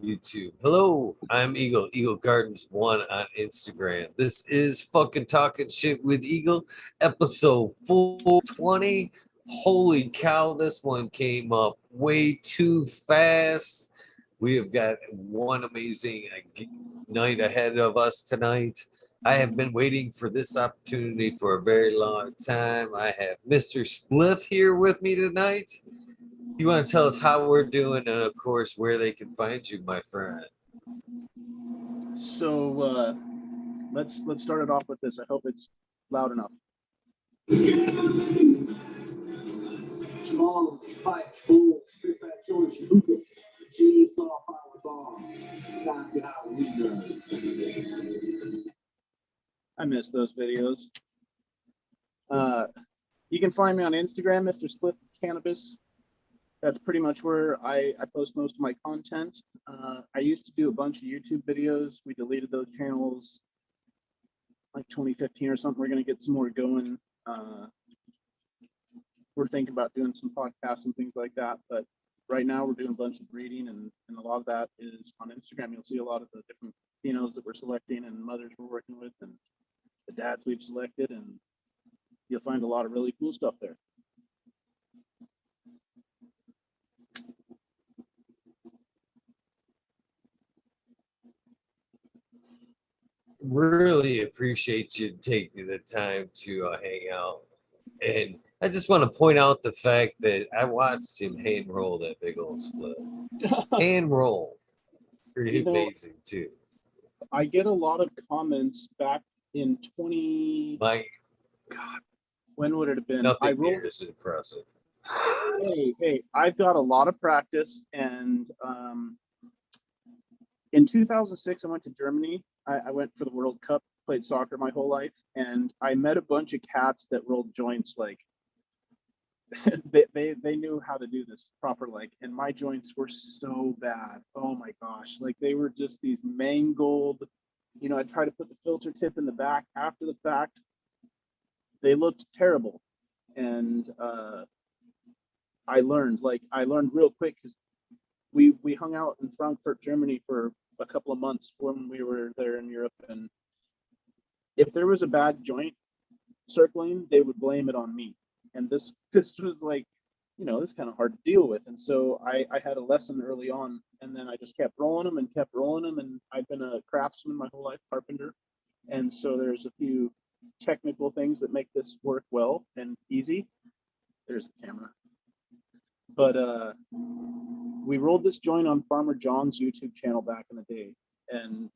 YouTube. Hello, I'm Eagle, Eagle Gardens 1 on Instagram. This is fucking Talking Shit with Eagle, episode 420. Holy cow, this one came up way too fast. We have got one amazing night ahead of us tonight. I have been waiting for this opportunity for a very long time. I have Mr. Spliff here with me tonight. You want to tell us how we're doing and, of course, where they can find you, my friend? So let's start it off with this. I hope it's loud enough. Small pipes full, strip that George Lucas, chainsaw power bomb. Stop it out, window. I miss those videos. You can find me on Instagram, Mr. Spliff Cannabis. That's pretty much where I post most of my content. I used to do a bunch of YouTube videos. We deleted those channels like 2015 or something. We're going to get some more going. We're thinking about doing some podcasts and things like that. But right now we're doing a bunch of breeding, and a lot of that is on Instagram. You'll see a lot of the different phenos that we're selecting and mothers we're working with and the dads we've selected. And you'll find a lot of really cool stuff there. Really appreciate you taking the time to hang out. And I just want to point out the fact that I watched him hand roll that big old split. Hand roll. Pretty amazing, too. I get a lot of comments back in 20. My God, when would it have been? Nothing near as impressive. Hey, I've got a lot of practice, and in 2006, I went to Germany. I went for the World Cup, played soccer my whole life, and I met a bunch of cats that rolled joints like they knew how to do this proper, and my joints were so bad. Oh my gosh, they were just these mangled. I tried to put the filter tip in the back after the fact. They looked terrible, and I learned real quick because we hung out in Frankfurt, Germany for a couple of months when we were there in Europe, and if there was a bad joint circling, they would blame it on me. And this was this kind of hard to deal with. And so I had a lesson early on, and then I just kept rolling them. And I've been a craftsman my whole life, carpenter. And so there's a few technical things that make this work well and easy. There's the camera. But we rolled this joint on Farmer John's YouTube channel back in the day, and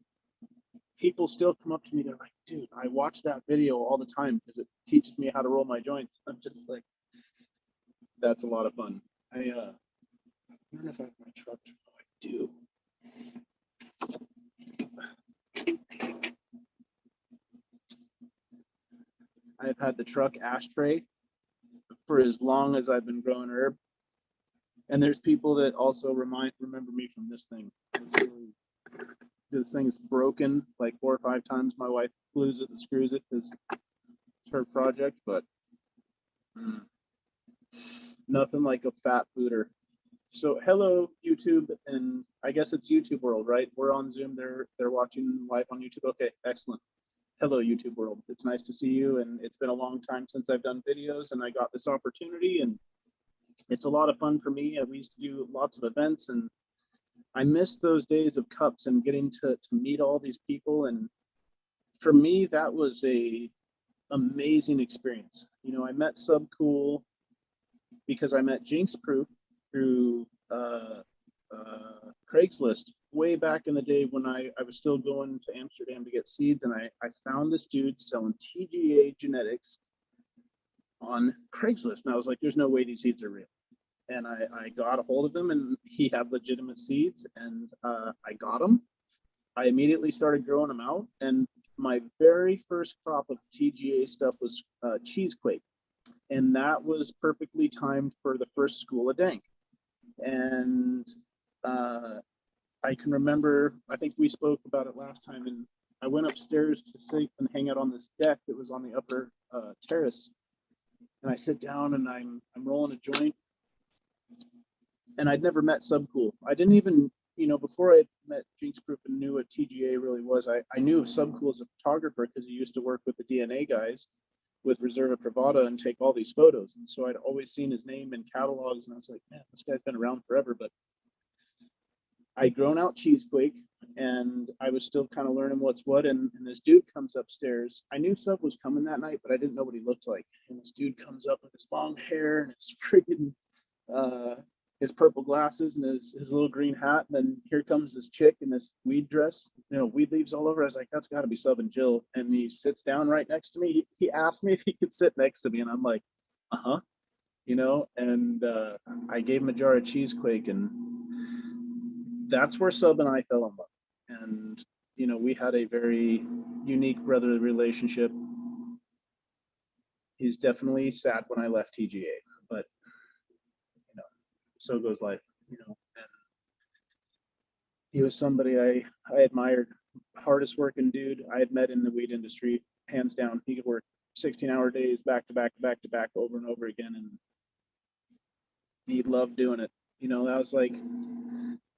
people still come up to me. They're like, dude, I watch that video all the time because it teaches me how to roll my joints. I'm just like, that's a lot of fun. I don't know if I have my truck. I do. I've had the truck ashtray for as long as I've been growing herb. And there's people that also remember me from this thing. This thing's broken like 4 or 5 times. My wife glues it and screws it because it's her project, but nothing like a fat booter. So hello, YouTube, and I guess it's YouTube world, right? We're on Zoom. They're watching live on YouTube. Okay, excellent. Hello, YouTube world. It's nice to see you, and it's been a long time since I've done videos, and I got this opportunity, and it's a lot of fun for me. We used to do lots of events, and I miss those days of cups and getting to meet all these people. And for me, that was a amazing experience. I met Subcool because I met Jinx Proof through Craigslist way back in the day when I was still going to Amsterdam to get seeds, and I found this dude selling TGA genetics on Craigslist, and I was like, there's no way these seeds are real. And I got a hold of him, and he had legitimate seeds, and I got them. I immediately started growing them out, and my very first crop of TGA stuff was Cheesequake, and that was perfectly timed for the first school of dank. And I can remember, I think we spoke about it last time, and I went upstairs to sit and hang out on this deck that was on the upper terrace. And I sit down and I'm rolling a joint, and I'd never met Subcool. I didn't even, before I met Jinx Proof and knew what TGA really was. I knew Subcool as a photographer because he used to work with the DNA guys with Reserva Privada and take all these photos. And so I'd always seen his name in catalogs, and I was like, man, this guy's been around forever. But I'd grown out Cheesequake, and I was still kind of learning what's what. And this dude comes upstairs. I knew Sub was coming that night, but I didn't know what he looked like. And this dude comes up with his long hair and his freaking his purple glasses and his little green hat. And then here comes this chick in this weed dress, weed leaves all over. I was like, that's got to be Sub and Jill. And he sits down right next to me. He asked me if he could sit next to me, and I'm like, uh-huh. And I gave him a jar of Cheesequake, and that's where Sub and I fell in love. And we had a very unique brotherly relationship. He's definitely sad when I left TGA, but so goes life, and he was somebody I admired. Hardest working dude I had met in the weed industry, hands down. He could work 16-hour days back to back to back to back over and over again, and he loved doing it. That was like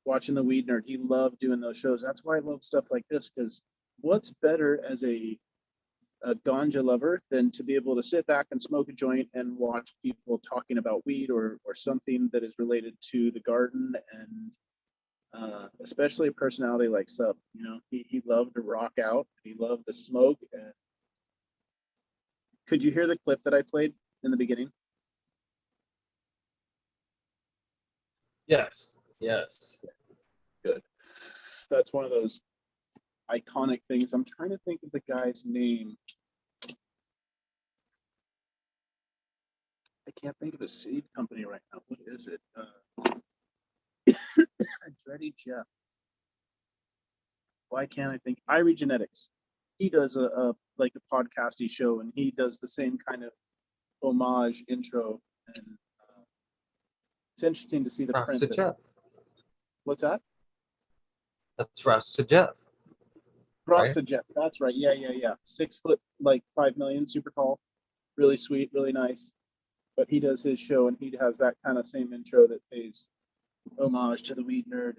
watching the Weed Nerd. He loved doing those shows. That's why I love stuff like this, because what's better as a ganja lover than to be able to sit back and smoke a joint and watch people talking about weed or something that is related to the garden, and especially a personality like Sub. He loved to rock out. He loved the smoke. And could you hear the clip that I played in the beginning? Yes. Good. That's one of those iconic things. I'm trying to think of the guy's name. I can't think of a seed company right now. What is it? Dreddy Jeff. Why can't I think? Irie Genetics. He does a podcasty show, and he does the same kind of homage intro. And it's interesting to see the Rasta print. Jeff. What's that? That's Rasta Jeff. Rasta Jeff. That's right. Yeah. 6 foot, like 5 million, super tall, really sweet, really nice. But he does his show, and he has that kind of same intro that pays homage to the Weed Nerd.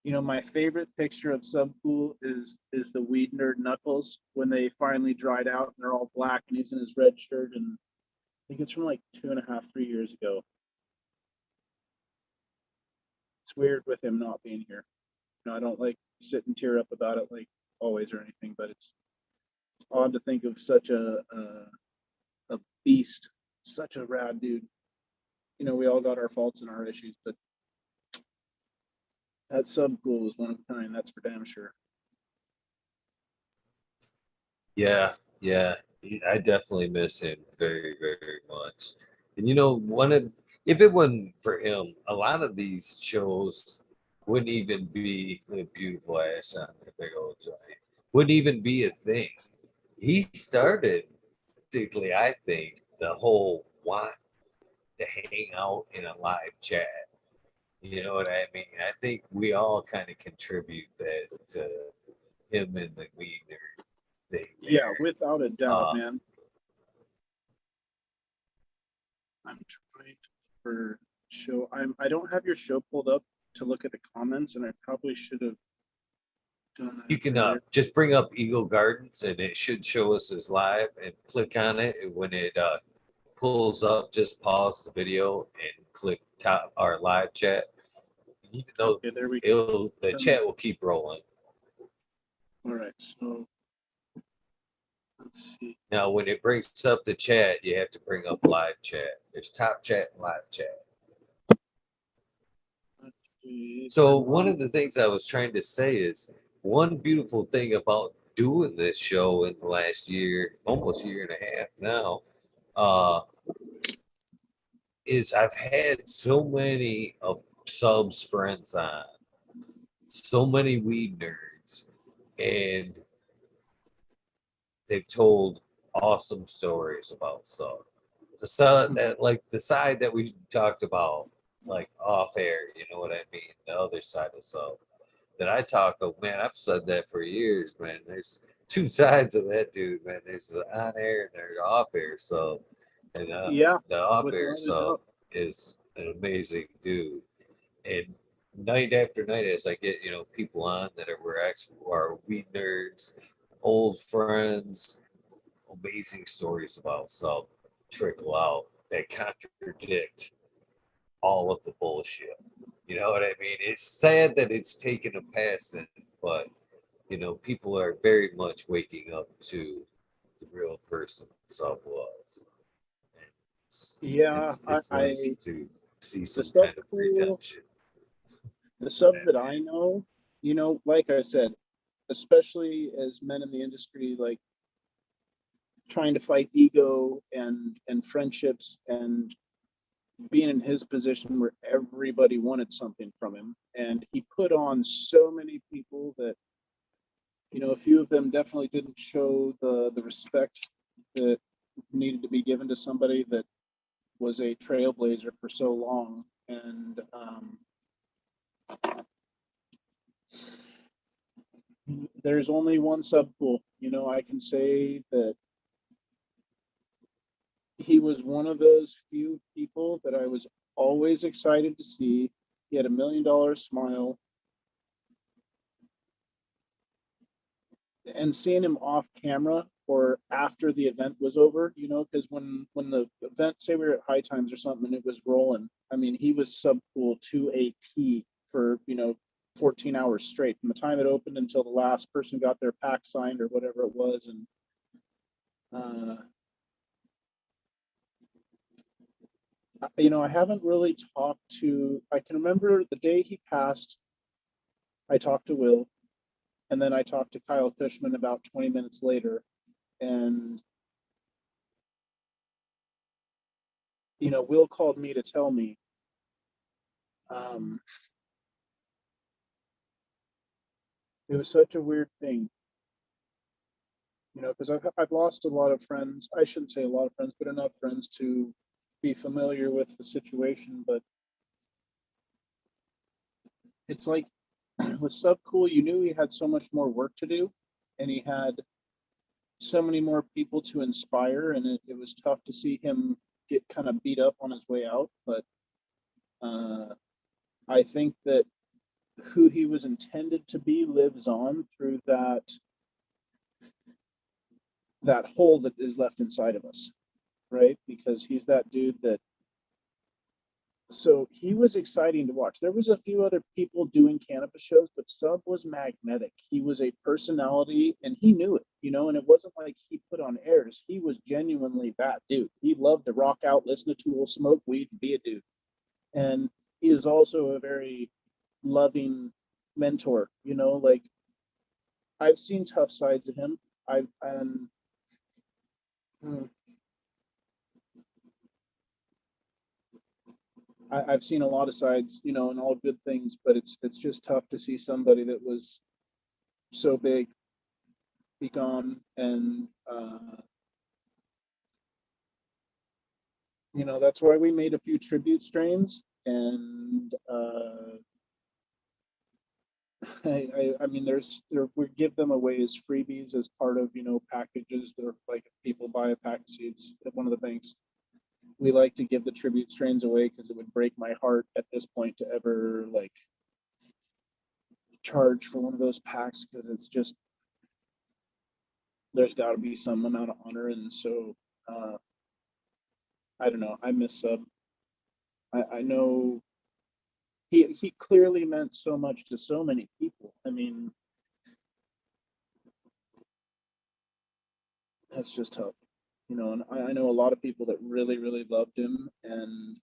And my favorite picture of Subcool is the Weed Nerd knuckles when they finally dried out and they're all black, and he's in his red shirt. And I think it's from like 2.5, 3 years ago. It's weird with him not being here. I don't like sit and tear up about it like always or anything, but it's odd to think of such a beast, such a rad dude. We all got our faults and our issues, but that Subcool is one of a kind. That's for damn sure. Yeah. I definitely miss him very, very much. And if it wasn't for him, a lot of these shows wouldn't even be a beautiful ass on the big old giant. Wouldn't even be a thing. He started, particularly, I think, the whole want to hang out in a live chat. You know what I mean? I think we all kind of contribute that to him and the Weed Nerd thing. Yeah, without a doubt, man. I'm trying for show. I don't have your show pulled up to look at the comments, and I probably should have done that. You can just bring up Eagle Gardens, and it should show us as live, and click on it. And when it pulls up, just pause the video and click top our live chat. Even though okay, there we go. the chat will keep rolling. All right, so let's see. Now, when it brings up the chat, you have to bring up live chat. There's top chat and live chat. So one of the things I was trying to say is one beautiful thing about doing this show in the last year, almost year and a half now, is I've had so many of Sub's friends on, so many weed nerds, and they've told awesome stories about Sub. The side that we talked about, like off air, you know what I mean? The other side of Sub that I talk of, man, I've said that for years, man. There's two sides of that dude, man. There's the on air and there's off air Sub. And yeah, the off air Sub is an amazing dude. And night after night as I get, people on that are weed nerds, old friends, amazing stories about Sub trickle out that contradict all of the bullshit. You know what I mean? It's sad that it's taken a passing, but people are very much waking up to the real person Sub was. And Yeah, it's nice to see the some sub kind of pool, redemption the for sub that that man. I know, like I said, especially as men in the industry, like trying to fight ego and friendships and being in his position where everybody wanted something from him, and he put on so many people that a few of them definitely didn't show the respect that needed to be given to somebody that was a trailblazer for so long. And there's only one sub pool. I can say that he was one of those few people that I was always excited to see. He had $1 million smile, and seeing him off camera or after the event was over, because when the event, say we were at High Times or something and it was rolling, I mean, he was sub pool to a T for 14 hours straight from the time it opened until the last person got their pack signed or whatever it was. And I haven't really talked to. I can remember the day he passed. I talked to Will, and then I talked to Kyle Cushman about 20 minutes later, and Will called me to tell me. Um, it was such a weird thing, because I've lost a lot of friends. I shouldn't say a lot of friends, but enough friends to be familiar with the situation. But it's like with Subcool, you knew he had so much more work to do, and he had so many more people to inspire, and it was tough to see him get kind of beat up on his way out. But I think that who he was intended to be lives on through that hole that is left inside of us, right? Because he's that dude that. So he was exciting to watch. There was a few other people doing cannabis shows, but Sub was magnetic. He was a personality, and he knew it, and it wasn't like he put on airs. He was genuinely that dude. He loved to rock out, listen to Tool, smoke weed, and be a dude. And he is also a very loving mentor, like I've seen tough sides of him. I've and hmm, I've seen a lot of sides, and all good things, but it's just tough to see somebody that was so big be gone. And that's why we made a few tribute strains. And I mean, we give them away as freebies as part of packages. They're like, if people buy a pack of seeds at one of the banks, we like to give the tribute strains away because it would break my heart at this point to ever like charge for one of those packs, because it's just, there's got to be some amount of honor. And so I don't know, I miss Sub. I know he clearly meant so much to so many people. I mean, that's just tough, and I know a lot of people that really really loved him. And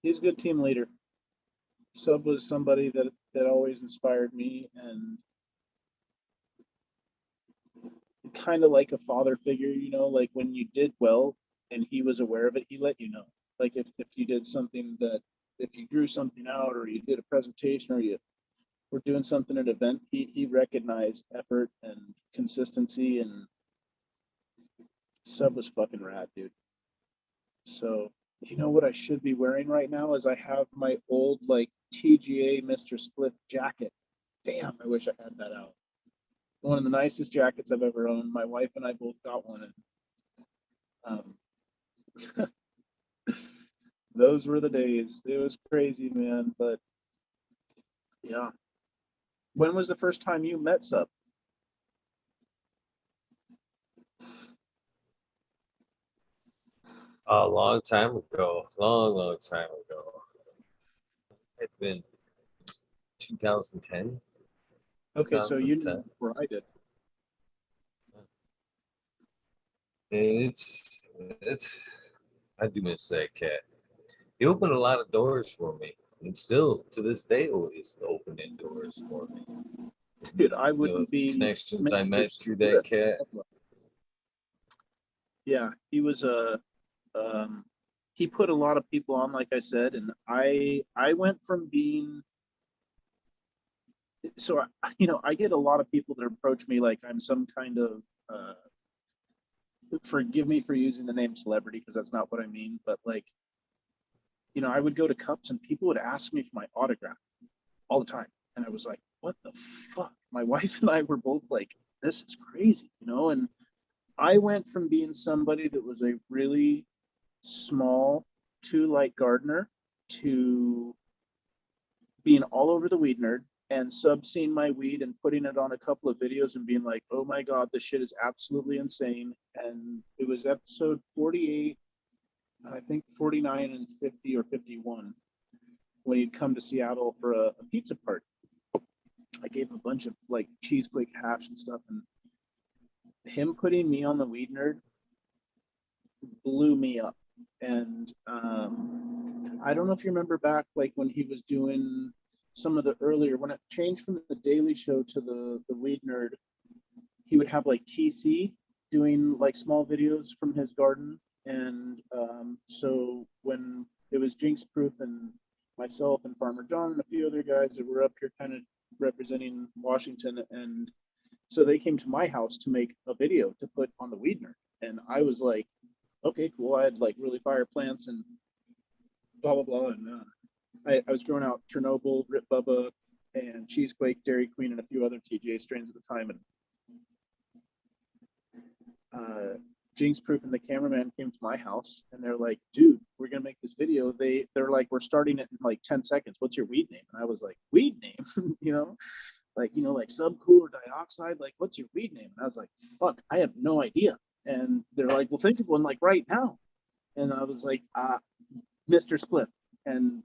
he's a good team leader. Sub was somebody that always inspired me, and kind of like a father figure, like when you did well and he was aware of it, he let you know. Like if you did something that, if you grew something out or you did a presentation or you were doing something at an event, he recognized effort and consistency. And Sub was fucking rad, dude. So what I should be wearing right now is I have my old like TGA Mr. Spliff jacket. Damn, I wish I had that out. One of the nicest jackets I've ever owned. My wife and I both got one, and um, Those were the days. It was crazy, man. But yeah. When was the first time you met Sub? A long time ago. Long time ago. It's been 2010. Okay, so you knew 2010. before I did. It's I do miss that cat. He opened a lot of doors for me, and still to this day is opening doors for me. Dude, I You know, wouldn't be connections I Mr. met through Spliff. that cat. Yeah, he was a he put a lot of people on, like I said, and I went from being so I get a lot of people that approach me like I'm some kind of forgive me for using the name celebrity because that's not what I mean, but like I would go to cups and people would ask me for my autograph all the time, and I was like, what the fuck? My wife and I were both like, this is crazy, and I went from being somebody that was a really small 2 light gardener to being all over the weed nerd and Sub seeing my weed and putting it on a couple of videos and being like, oh my God, this shit is absolutely insane. And it was episode 48, I think 49 and 50 or 51 when he'd come to Seattle for a pizza party. I gave him a bunch of like cheesequake hash and stuff, and him putting me on the weed nerd blew me up. And I don't know if you remember back, like when he was doing some of the earlier, when it changed from the Daily Show to the Weed Nerd, he would have like TC doing like small videos from his garden. And so when it was Jinx Proof and myself and Farmer John and a few other guys that were up here kind of representing Washington, and so they came to my house to make a video to put on the Weed Nerd. And I was like, okay, cool. I had like really fire plants and blah blah blah, and I was growing out Chernobyl, Rip Bubba, and Cheesequake, Dairy Queen, and a few other TGA strains at the time. And Jinx Proof and the cameraman came to my house, and they're like, "Dude, we're gonna make this video." They're like, "We're starting it in like 10 seconds. What's your weed name?" And I was like, "Weed name?" like subcooler dioxide. Like, what's your weed name? And I was like, "Fuck, I have no idea." And they're like, "Well, think of one like right now." And I was like, Mr. Spliff. And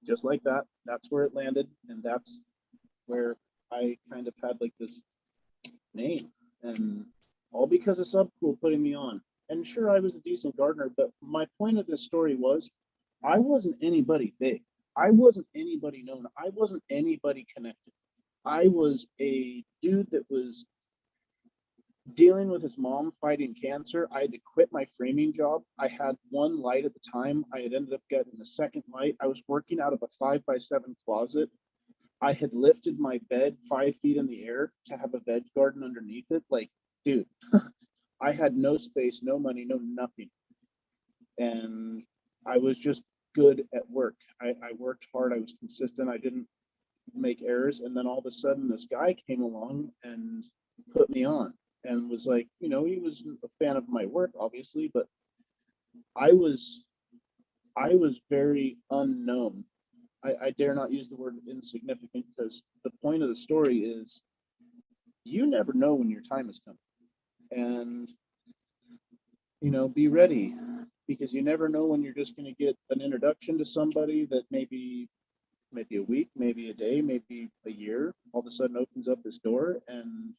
just like that, that's where it landed. And that's where I kind of had like this name. And all because of Subcool putting me on. And sure, I was a decent gardener, but my point of this story was I wasn't anybody big. I wasn't anybody known. I wasn't anybody connected. I was a dude that was dealing with his mom fighting cancer. I had to quit my framing job. I had one light at the time. I had ended up getting a second light. I was working out of a 5x7 closet. I had lifted my bed 5 feet in the air to have a veg garden underneath it. Like, dude, I had no space, no money, no nothing. And I was just good at work. I worked hard. I was consistent. I didn't make errors. And then all of a sudden, this guy came along and put me on and was like, he was a fan of my work, obviously, but I was very unknown. I dare not use the word insignificant because the point of the story is you never know when your time is coming. And be ready because you never know when you're just going to get an introduction to somebody that maybe a week, maybe a day, maybe a year, all of a sudden opens up this door. And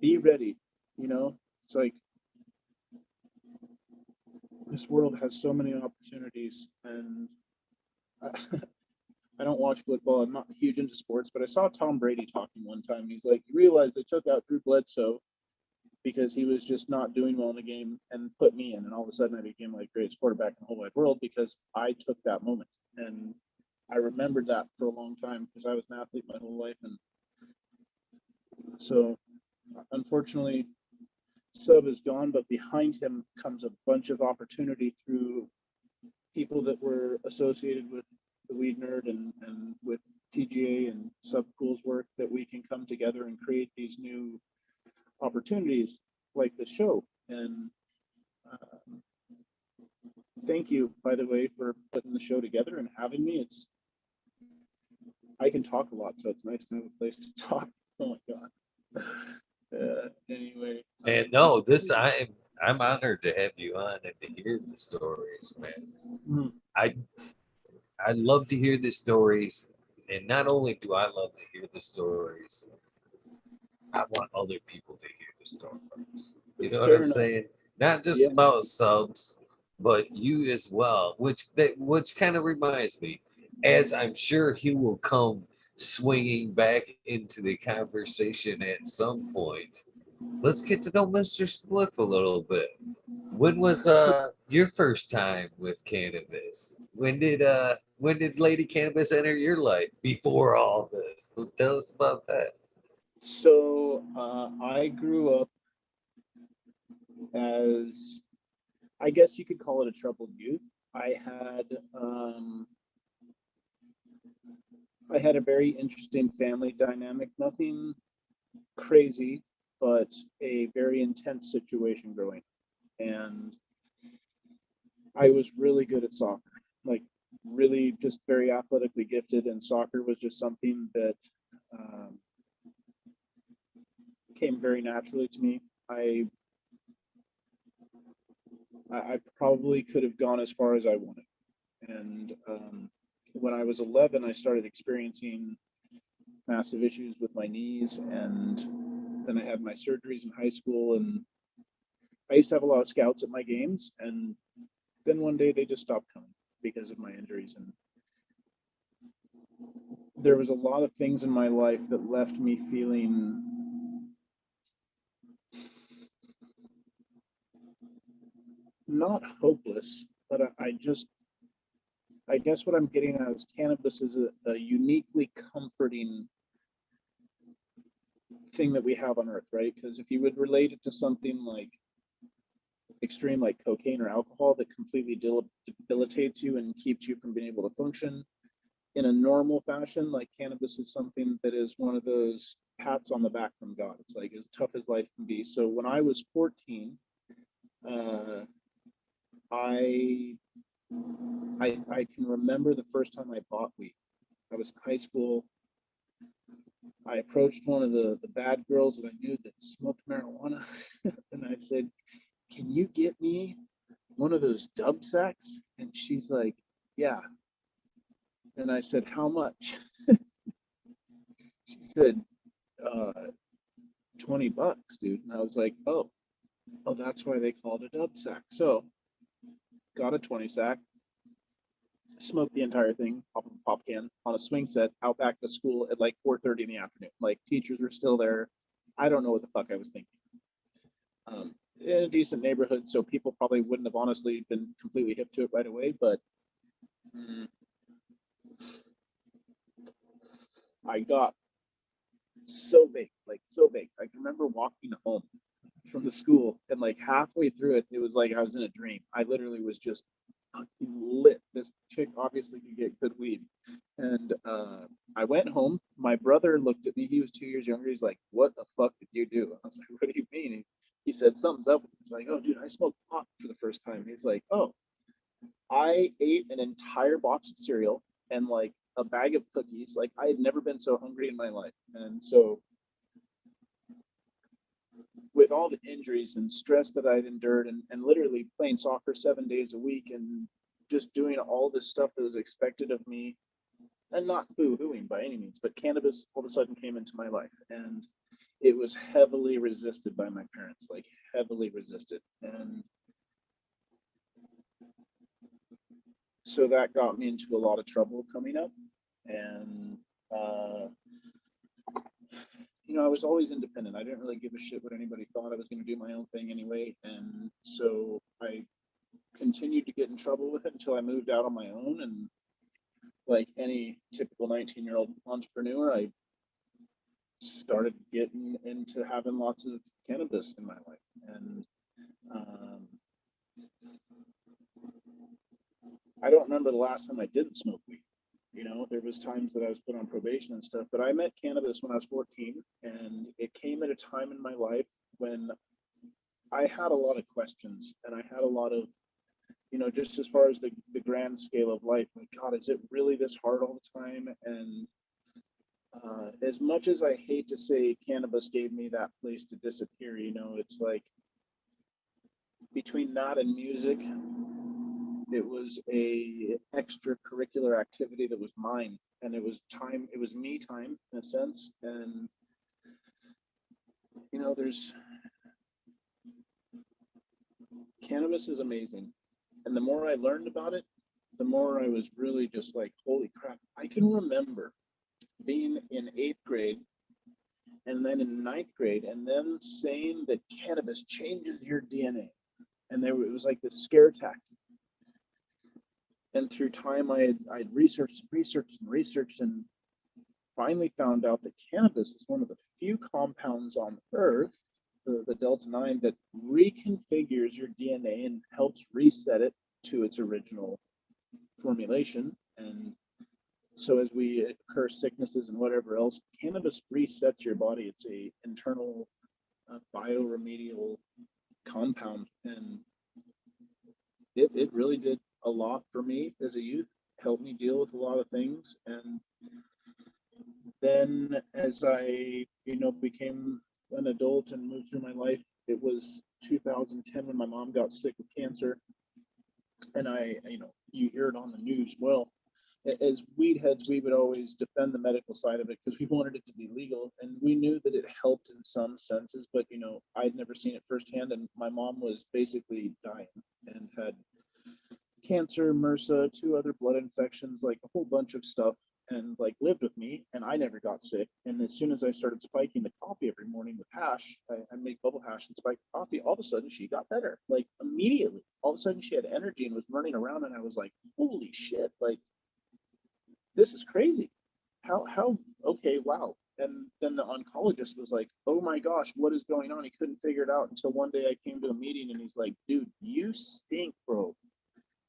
be ready. It's like this world has so many opportunities, and I don't watch football. I'm not huge into sports, but I saw Tom Brady talking one time. He's like, you realize they took out Drew Bledsoe because he was just not doing well in the game and put me in. And all of a sudden I became like greatest quarterback in the whole wide world because I took that moment. And I remembered that for a long time because I was an athlete my whole life. And so unfortunately, Sub is gone, but behind him comes a bunch of opportunity through people that were associated with the Weed Nerd and with TGA and Subcool's work that we can come together and create these new opportunities like the show. And thank you, by the way, for putting the show together and having me. I can talk a lot, so it's nice to have a place to talk. Oh my god. Anyway, And no, I'm honored to have you on and to hear the stories, man. mm, I I love to hear the stories, and not only do I love to hear the stories, I want other people to hear the stories. You know what fair I'm enough. saying? Not just Yeah. about subs, but you as well. Which kind of reminds me, as I'm sure he will come swinging back into the conversation at some point. Let's get to know Mr. Spliff a little bit. When was your first time with cannabis? When did Lady Cannabis enter your life before all this? Tell us about that. So I grew up as, I guess you could call it a troubled youth. I had um, I had a very interesting family dynamic. Nothing crazy, but a very intense situation growing. And I was really good at soccer, like really just very athletically gifted, and soccer was just something that um, came very naturally to me. I I probably could have gone as far as I wanted, and when I was 11, I started experiencing massive issues with my knees, and then I had my surgeries in high school, and I used to have a lot of scouts at my games, and then one day they just stopped coming because of my injuries, and there was a lot of things in my life that left me feeling not hopeless, but I guess what I'm getting at is cannabis is a uniquely comforting thing that we have on earth, right? Because if you would relate it to something like extreme, like cocaine or alcohol, that completely debilitates you and keeps you from being able to function in a normal fashion, like cannabis is something that is one of those pats on the back from God. It's like as tough as life can be. So when I was 14, uh, I I can remember the first time I bought weed. I was in high school. I approached one of the bad girls that I knew that smoked marijuana, and I said, "Can you get me one of those dub sacks?" And she's like, "Yeah." And I said, "How much?" She said, uh, $20, dude. And I was like, oh, that's why they called it a dub sack. So got a 20 sack, smoked the entire thing off of a pop can on a swing set out back to school at like 4:30 in the afternoon. Like teachers were still there. I don't know what the fuck I was thinking. In a decent neighborhood, so people probably wouldn't have honestly been completely hip to it right away. But mm, I got so big, like so big. I can remember walking home from the school, and like halfway through it, it was like I was in a dream. I literally was just lit. This chick obviously could get good weed. And I went home. My brother looked at me. He was 2 years younger. He's like, "What the fuck did you do?" I was like, "What do you mean?" He said, "Something's up." He's like, "Oh, dude, I smoked pot for the first time." He's like, "Oh, I ate an entire box of cereal and like a bag of cookies. Like I had never been so hungry in my life." And so with all the injuries and stress that I'd endured, and literally playing soccer 7 days a week and just doing all this stuff that was expected of me, and not boo-hooing by any means, but cannabis all of a sudden came into my life, and it was heavily resisted by my parents, like heavily resisted. And so that got me into a lot of trouble coming up. And uh, I was always independent. I didn't really give a shit what anybody thought. I was going to do my own thing anyway. And so I continued to get in trouble with it until I moved out on my own. And like any typical 19-year-old entrepreneur, I started getting into having lots of cannabis in my life. And um, I don't remember the last time I didn't smoke weed. There was times that I was put on probation and stuff, but I met cannabis when I was 14, and it came at a time in my life when I had a lot of questions, and I had a lot of you know, just as far as the grand scale of life, like, God, is it really this hard all the time? And as much as I hate to say cannabis gave me that place to disappear, you know, it's like between that and music, it was a extracurricular activity that was mine, and it was time, it was me time in a sense. And you know, there's cannabis is amazing, and the more I learned about it, the more I was really just like, holy crap. I can remember being in 8th grade and then in 9th grade and then saying that cannabis changes your DNA, and there it was like this scare tactic. And through time, I'd researched and finally found out that cannabis is one of the few compounds on Earth, the Delta 9, that reconfigures your DNA and helps reset it to its original formulation. And so as we incur sicknesses and whatever else, cannabis resets your body. It's a internal bioremedial compound, and it really did a lot for me as a youth, helped me deal with a lot of things. And then as I, you know, became an adult and moved through my life, it was 2010 when my mom got sick with cancer. And I, you know, you hear it on the news. Well, as weed heads, we would always defend the medical side of it because we wanted it to be legal, and we knew that it helped in some senses, but you know, I'd never seen it firsthand, and my mom was basically dying and had cancer, MRSA, 2 other blood infections, like a whole bunch of stuff, and like lived with me, and I never got sick. And as soon as I started spiking the coffee every morning with hash, I make bubble hash and spike the coffee, all of a sudden she got better, like immediately. All of a sudden she had energy and was running around, and I was like, holy shit, like this is crazy. How okay, wow. And then the oncologist was like, oh my gosh, what is going on? He couldn't figure it out until one day I came to a meeting and he's like, dude, you stink, bro.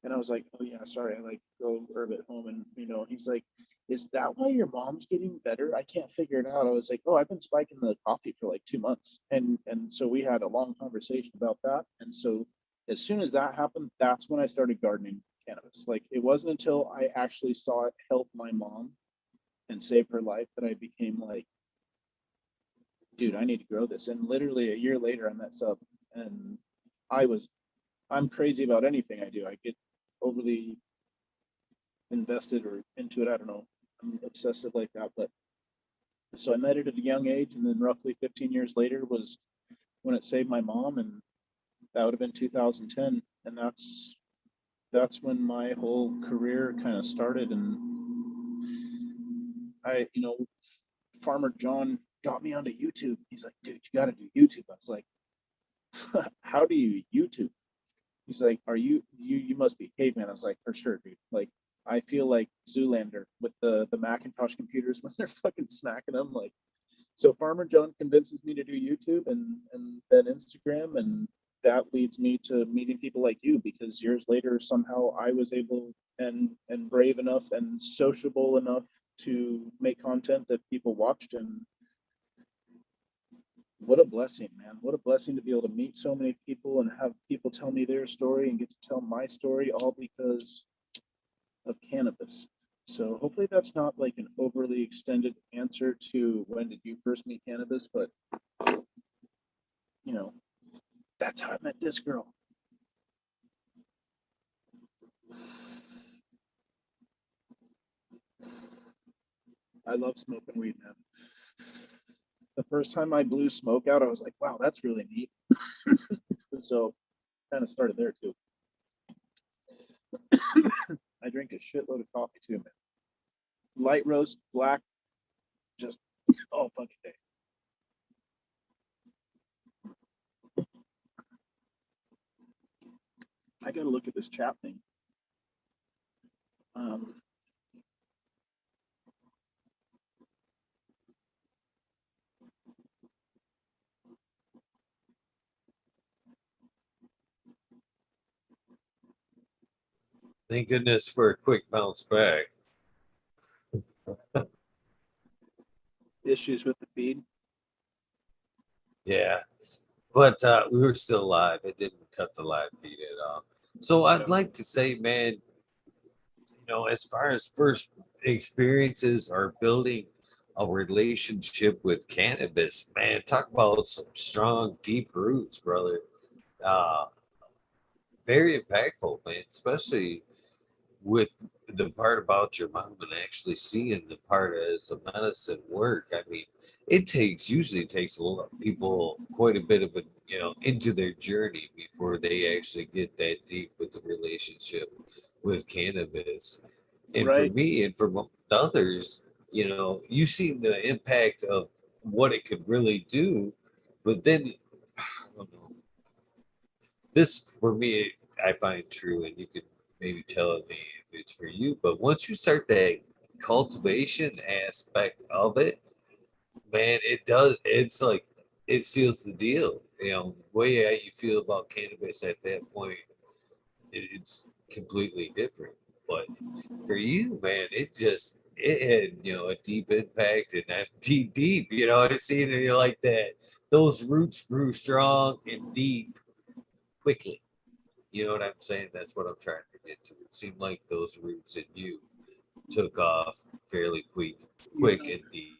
And I was like, oh yeah, sorry, I like go herb at home. And you know, he's like, is that why your mom's getting better? I can't figure it out. I was like, oh, I've been spiking the coffee for like 2 months. And so we had a long conversation about that. And so as soon as that happened, that's when I started gardening cannabis. Like it wasn't until I actually saw it help my mom and save her life that I became like, dude, I need to grow this. And literally a year later I met Sub, and I'm crazy about anything I do. I get overly invested or into it. I don't know. I'm obsessive like that. But so I met it at a young age, and then roughly 15 years later was when it saved my mom, and that would have been 2010. And that's when my whole career kind of started. And I, you know, Farmer John got me onto YouTube. He's like, dude, you got to do YouTube. I was like, how do you YouTube? He's like, are you must be caveman. I was like, for sure, dude. Like, I feel like Zoolander with the Macintosh computers when they're fucking smacking them. Like, so Farmer John convinces me to do YouTube and then Instagram, and that leads me to meeting people like you, because years later somehow I was able and brave enough and sociable enough to make content that people watched. And what a blessing, man. What a blessing to be able to meet so many people and have people tell me their story and get to tell my story, all because of cannabis. So hopefully that's not like an overly extended answer to when did you first meet cannabis, but you know, that's how I met this girl. I love smoking weed, man. The first time I blew smoke out, I was like, wow, that's really neat. So kind of started there too. I drink a shitload of coffee too, man. Light roast, black, just all fucking day. I gotta look at this chat thing. Thank goodness for a quick bounce back. Issues with the feed. Yeah, but we were still live. It didn't cut the live feed at all. So I'd like to say, man, as far as first experiences or building a relationship with cannabis, man, talk about some strong, deep roots, brother. Uh, Very impactful, man, especially with the part about your mom and actually seeing the part as a medicine work. I mean, usually takes a lot people quite a bit of a into their journey before they actually get that deep with the relationship with cannabis. And for Right. me and for others, you see the impact of what it could really do, but then I don't know. This for me, I find true, and you could maybe tell me if it's for you. But once you start that cultivation aspect of it, man, it does. It's like it seals the deal. The way how you feel about cannabis at that point, it's completely different. But for you, man, it had a deep impact and that deep. It's seen you like that. Those roots grew strong and deep quickly. You know what I'm saying? That's what I'm trying to get to. It seemed like those roots in you took off fairly Yeah. quick and deep.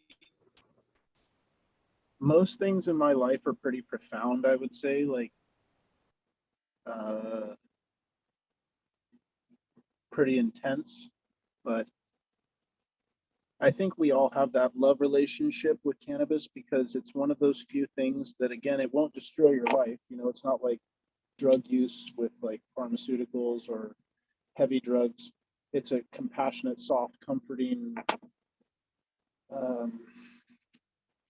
Most things in my life are pretty profound, I would say, like uh, pretty intense. But I think we all have that love relationship with cannabis because it's one of those few things that, again, it won't destroy your life. It's not like drug use with like pharmaceuticals or heavy drugs. It's a compassionate, soft, comforting. Um,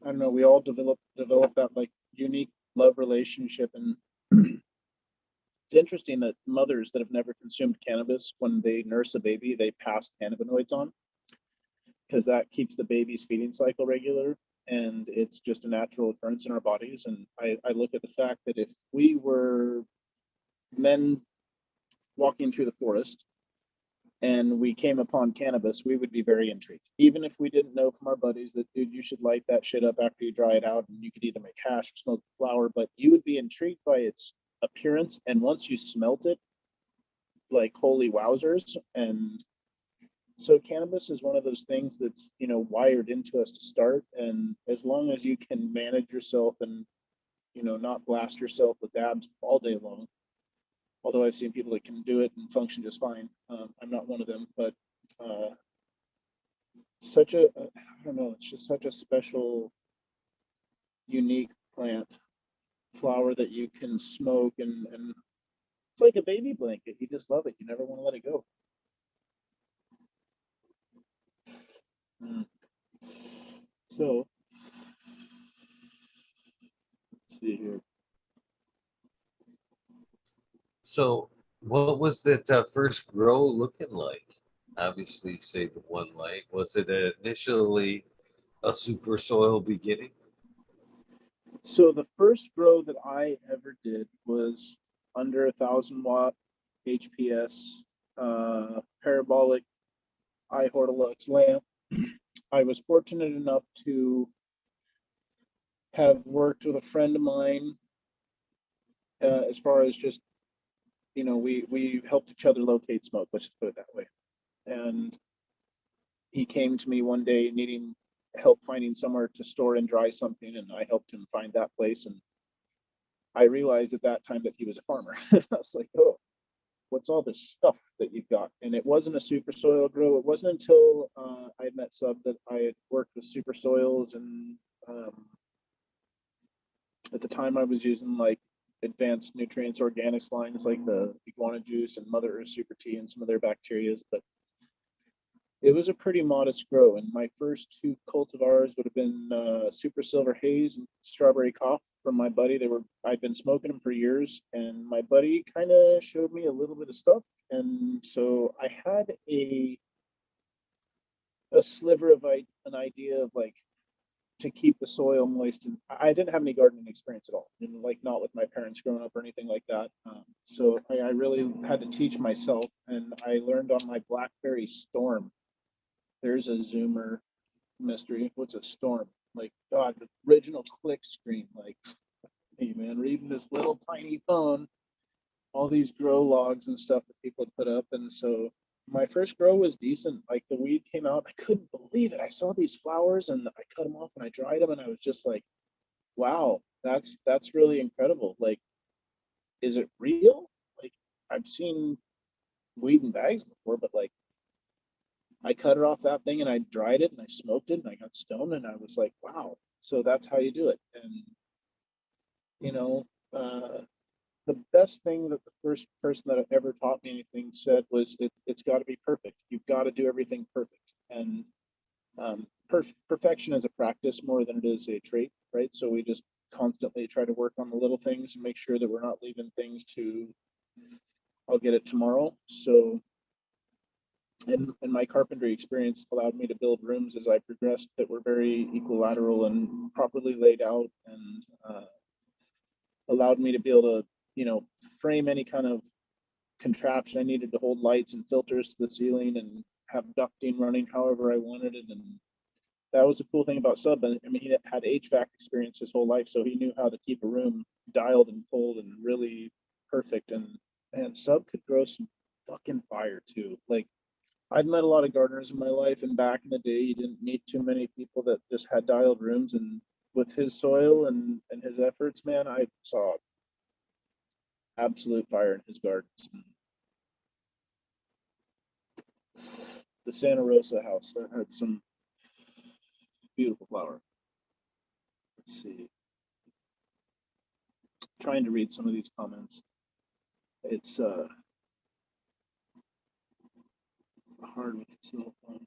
I don't know. We all develop that like unique love relationship, and it's interesting that mothers that have never consumed cannabis, when they nurse a baby, they pass cannabinoids on because that keeps the baby's feeding cycle regular, and it's just a natural occurrence in our bodies. And I look at the fact that if we were men walking through the forest and we came upon cannabis, we would be very intrigued. Even if we didn't know from our buddies that, dude, you should light that shit up after you dry it out and you could either make hash or smoke flower, but you would be intrigued by its appearance. And once you smelt it, like, holy wowzers. And so cannabis is one of those things that's, wired into us to start. And as long as you can manage yourself and, not blast yourself with dabs all day long, although I've seen people that can do it and function just fine. I'm not one of them, but uh, I don't know, it's just such a special, unique plant flower that you can smoke, and it's like a baby blanket. You just love it. You never want to let it go. Mm. So, let's see here. So, what was that first grow looking like? Obviously, say the one light. Was it initially a super soil beginning? So the first grow that I ever did was under 1,000 watt HPS parabolic iHortolux lamp. I was fortunate enough to have worked with a friend of mine, as far as just, we helped each other locate smoke. Let's just put it that way. And he came to me one day needing help finding somewhere to store and dry something, and I helped him find that place. And I realized at that time that he was a farmer. I was like, oh, what's all this stuff that you've got? And it wasn't a super soil grow. It wasn't until I met Sub that I had worked with super soils, and at the time I was using like advanced nutrients organics lines like the iguana juice and Mother Earth Super Tea and some of their bacterias. But it was a pretty modest grow, and my first two cultivars would have been Super Silver Haze and Strawberry Cough from my buddy. I'd been smoking them for years, and my buddy kind of showed me a little bit of stuff, and so I had a sliver of an idea of like to keep the soil moist. And I didn't have any gardening experience at all, and like not with my parents growing up or anything like that. So I really had to teach myself, and I learned on my BlackBerry Storm. There's a Zoomer mystery. What's a Storm? Like, God, the original click screen. Like, hey man, reading this little tiny phone all these grow logs and stuff that people had put up. And so my first grow was decent. Like the weed came out. I couldn't believe it. I saw these flowers and I cut them off and I dried them and I was just like, wow, that's really incredible. Like, is it real? Like I've seen weed in bags before, but like I cut it off that thing and I dried it and I smoked it and I got stoned and I was like, wow. So that's how you do it. And you know, the best thing that the first person that ever taught me anything said was it's got to be perfect. You've got to do everything perfect. And perfection is a practice more than it is a trait, right? So we just constantly try to work on the little things and make sure that we're not leaving things to, I'll get it tomorrow. So, and my carpentry experience allowed me to build rooms as I progressed that were very equilateral and properly laid out, and allowed me to be able to, frame any kind of contraption I needed to hold lights and filters to the ceiling and have ducting running however I wanted it. And that was the cool thing about Sub. I mean, he had HVAC experience his whole life, so he knew how to keep a room dialed and cold and really perfect. And Sub could grow some fucking fire too. Like I'd met a lot of gardeners in my life, and back in the day, you didn't meet too many people that just had dialed rooms. And with his soil and his efforts, man, I saw absolute fire in his gardens. The Santa Rosa house that had some beautiful flower. Let's see. Trying to read some of these comments. It's hard with this little phone.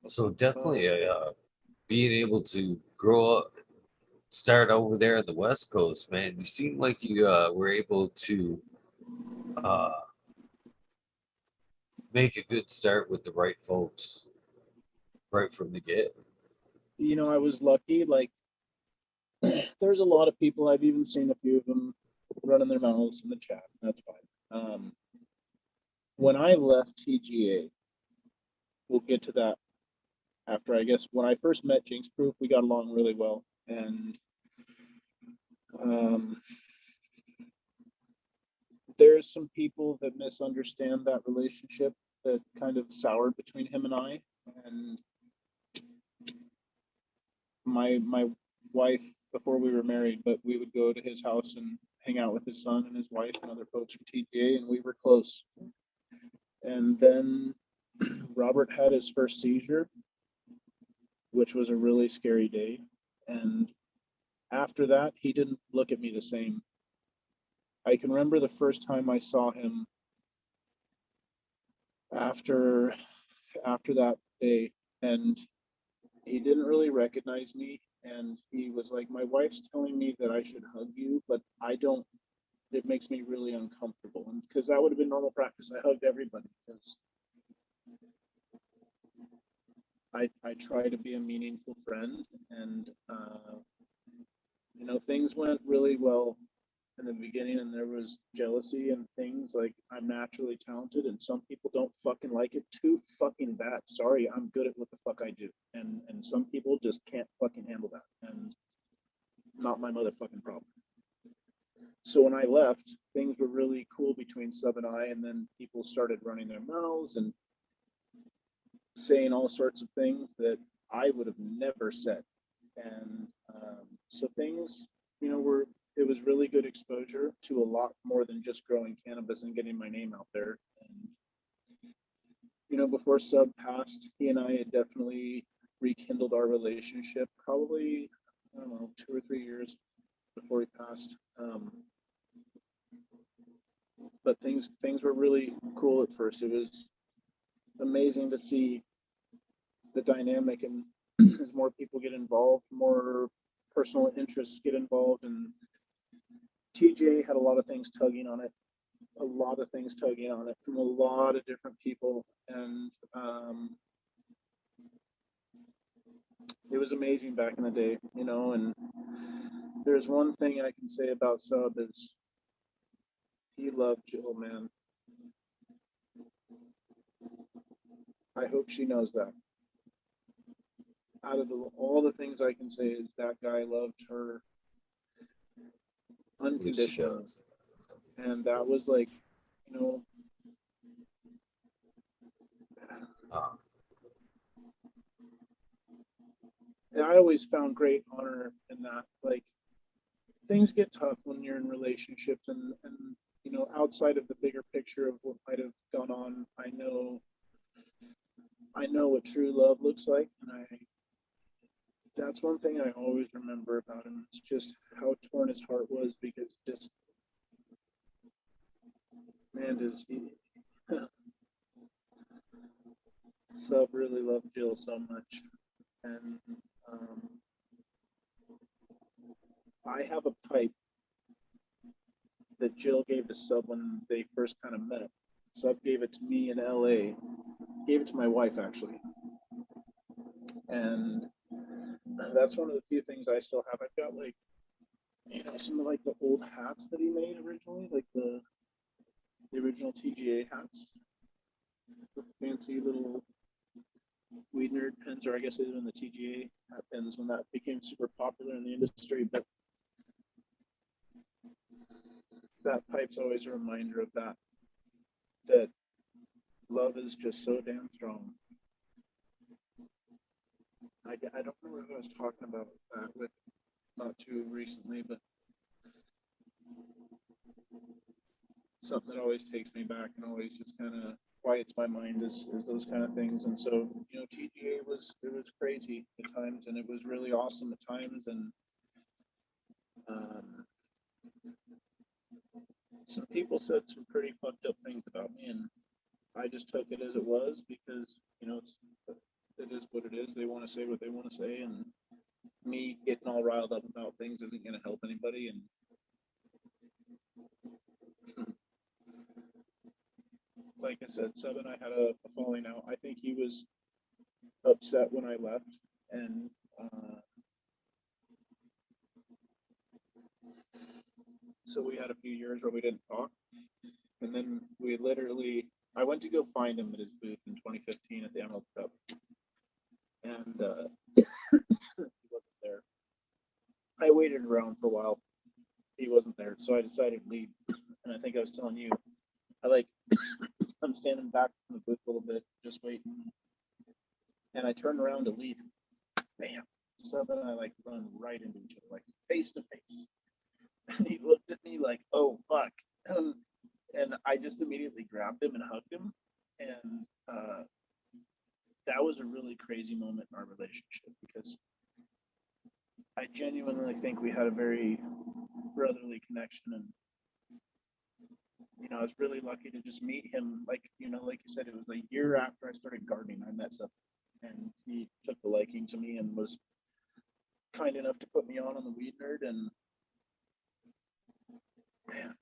So definitely being able to grow up, start over there on the West Coast, man. You seem like you were able to uh, make a good start with the right folks right from the get. I was lucky. Like, there's a lot of people. I've even seen a few of them running their mouths in the chat. That's fine. When I left TGA, we'll get to that after. I guess when I first met Jinx Proof, we got along really well, and there's some people that misunderstand that relationship that kind of soured between him and I. And my wife, before we were married, but we would go to his house and hang out with his son and his wife and other folks from TGA, and we were close. And then Robert had his first seizure, which was a really scary day. And after that, he didn't look at me the same. I can remember the first time I saw him after that day, and he didn't really recognize me. And he was like, my wife's telling me that I should hug you, but I don't, it makes me really uncomfortable. And because that would have been normal practice, I hugged everybody because I try to be a meaningful friend. And things went really well in the beginning, and there was jealousy and things. Like, I'm naturally talented and some people don't fucking like it too fucking bad. Sorry, I'm good at what the fuck I do, and some people just can't fucking handle that, and not my motherfucking problem. So when I left, things were really cool between Sub and I, and then people started running their mouths and saying all sorts of things that I would have never said. And so things, it was really good exposure to a lot more than just growing cannabis and getting my name out there. And before Sub passed, he and I had definitely rekindled our relationship, probably, I don't know, 2 or 3 years before he passed. But things were really cool at first. It was amazing to see the dynamic, and as more people get involved, more personal interests get involved, and TJ had a lot of things tugging on it from a lot of different people. And it was amazing back in the day, and there's one thing I can say about Sub is he loved Jill, man. I hope she knows that. Out of all the things I can say is that guy loved her Yes, she unconditionally. does. And that was like, you know, Uh, I always found great honor in that. Like, things get tough when you're in relationships, and you know, outside of the bigger picture of what might have gone on, I know what true love looks like, and I that's one thing I always remember about him. It's just how torn his heart was because just man, does he Sub really loved Jill so much, and um, I have a pipe that Jill gave to Sub when they first kind of met. Sub gave it to me in LA, gave it to my wife actually, and that's one of the few things I still have. I've got like you know some of like the old hats that he made originally, like the original TGA hats, the fancy little weed nerd pins, or I guess even the TGA hat pins when that became super popular in the industry. But that pipe's always a reminder of that. That love is just so damn strong. I don't remember who I was talking about that with not too recently, but something that always takes me back and always just kind of quiets my mind is those kind of things. And so, you know, TGA was crazy at times, and it was really awesome at times. And um, some people said some pretty fucked up things about me, and I just took it as it was because you know it is what it is. They want to say what they want to say, and me getting all riled up about things isn't going to help anybody. And like I said, Seb and I had a falling out. I think he was upset when I left, and so we had a few years where we didn't talk. And then we literally, I went to go find him at his booth in 2015 at the Emerald Cup, and he wasn't there. I waited around for a while. He wasn't there, so I decided to leave. And I think I was telling you, I like, I'm standing back from the booth a little bit, just waiting. And I turned around to leave. Bam! Sub and I like run right into each other, like face to face. And he looked at me like, "Oh fuck!" And I just immediately grabbed him and hugged him. And that was a really crazy moment in our relationship because I genuinely think we had a very brotherly connection, and you know, I was really lucky to just meet him. Like you know, like you said, it was a year after I started gardening. I met Sub, and he took a liking to me and was kind enough to put me on the weed nerd. And man,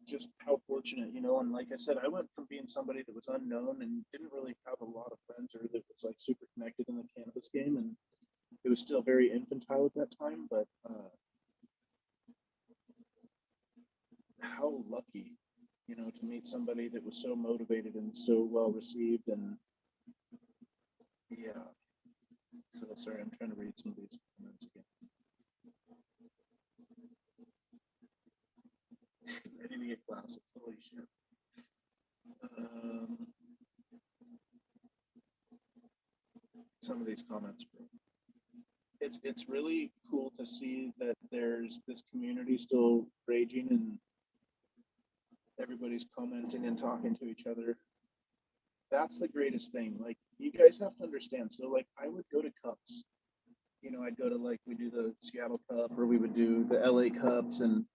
just how fortunate, you know. And like I said, I went from being somebody that was unknown and didn't really have a lot of friends or that was like super connected in the cannabis game, and it was still very infantile at that time. But how lucky, you know, to meet somebody that was so motivated and so well received. And yeah, so sorry, I'm trying to read some of these comments again. Ready to get glasses, holy shit. Um, some of these comments, it's really cool to see that there's this community still raging and everybody's commenting and talking to each other. That's the greatest thing. Like you guys have to understand. So like I would go to cups. You know, I'd go to like we do the Seattle Cup or we would do the LA Cups and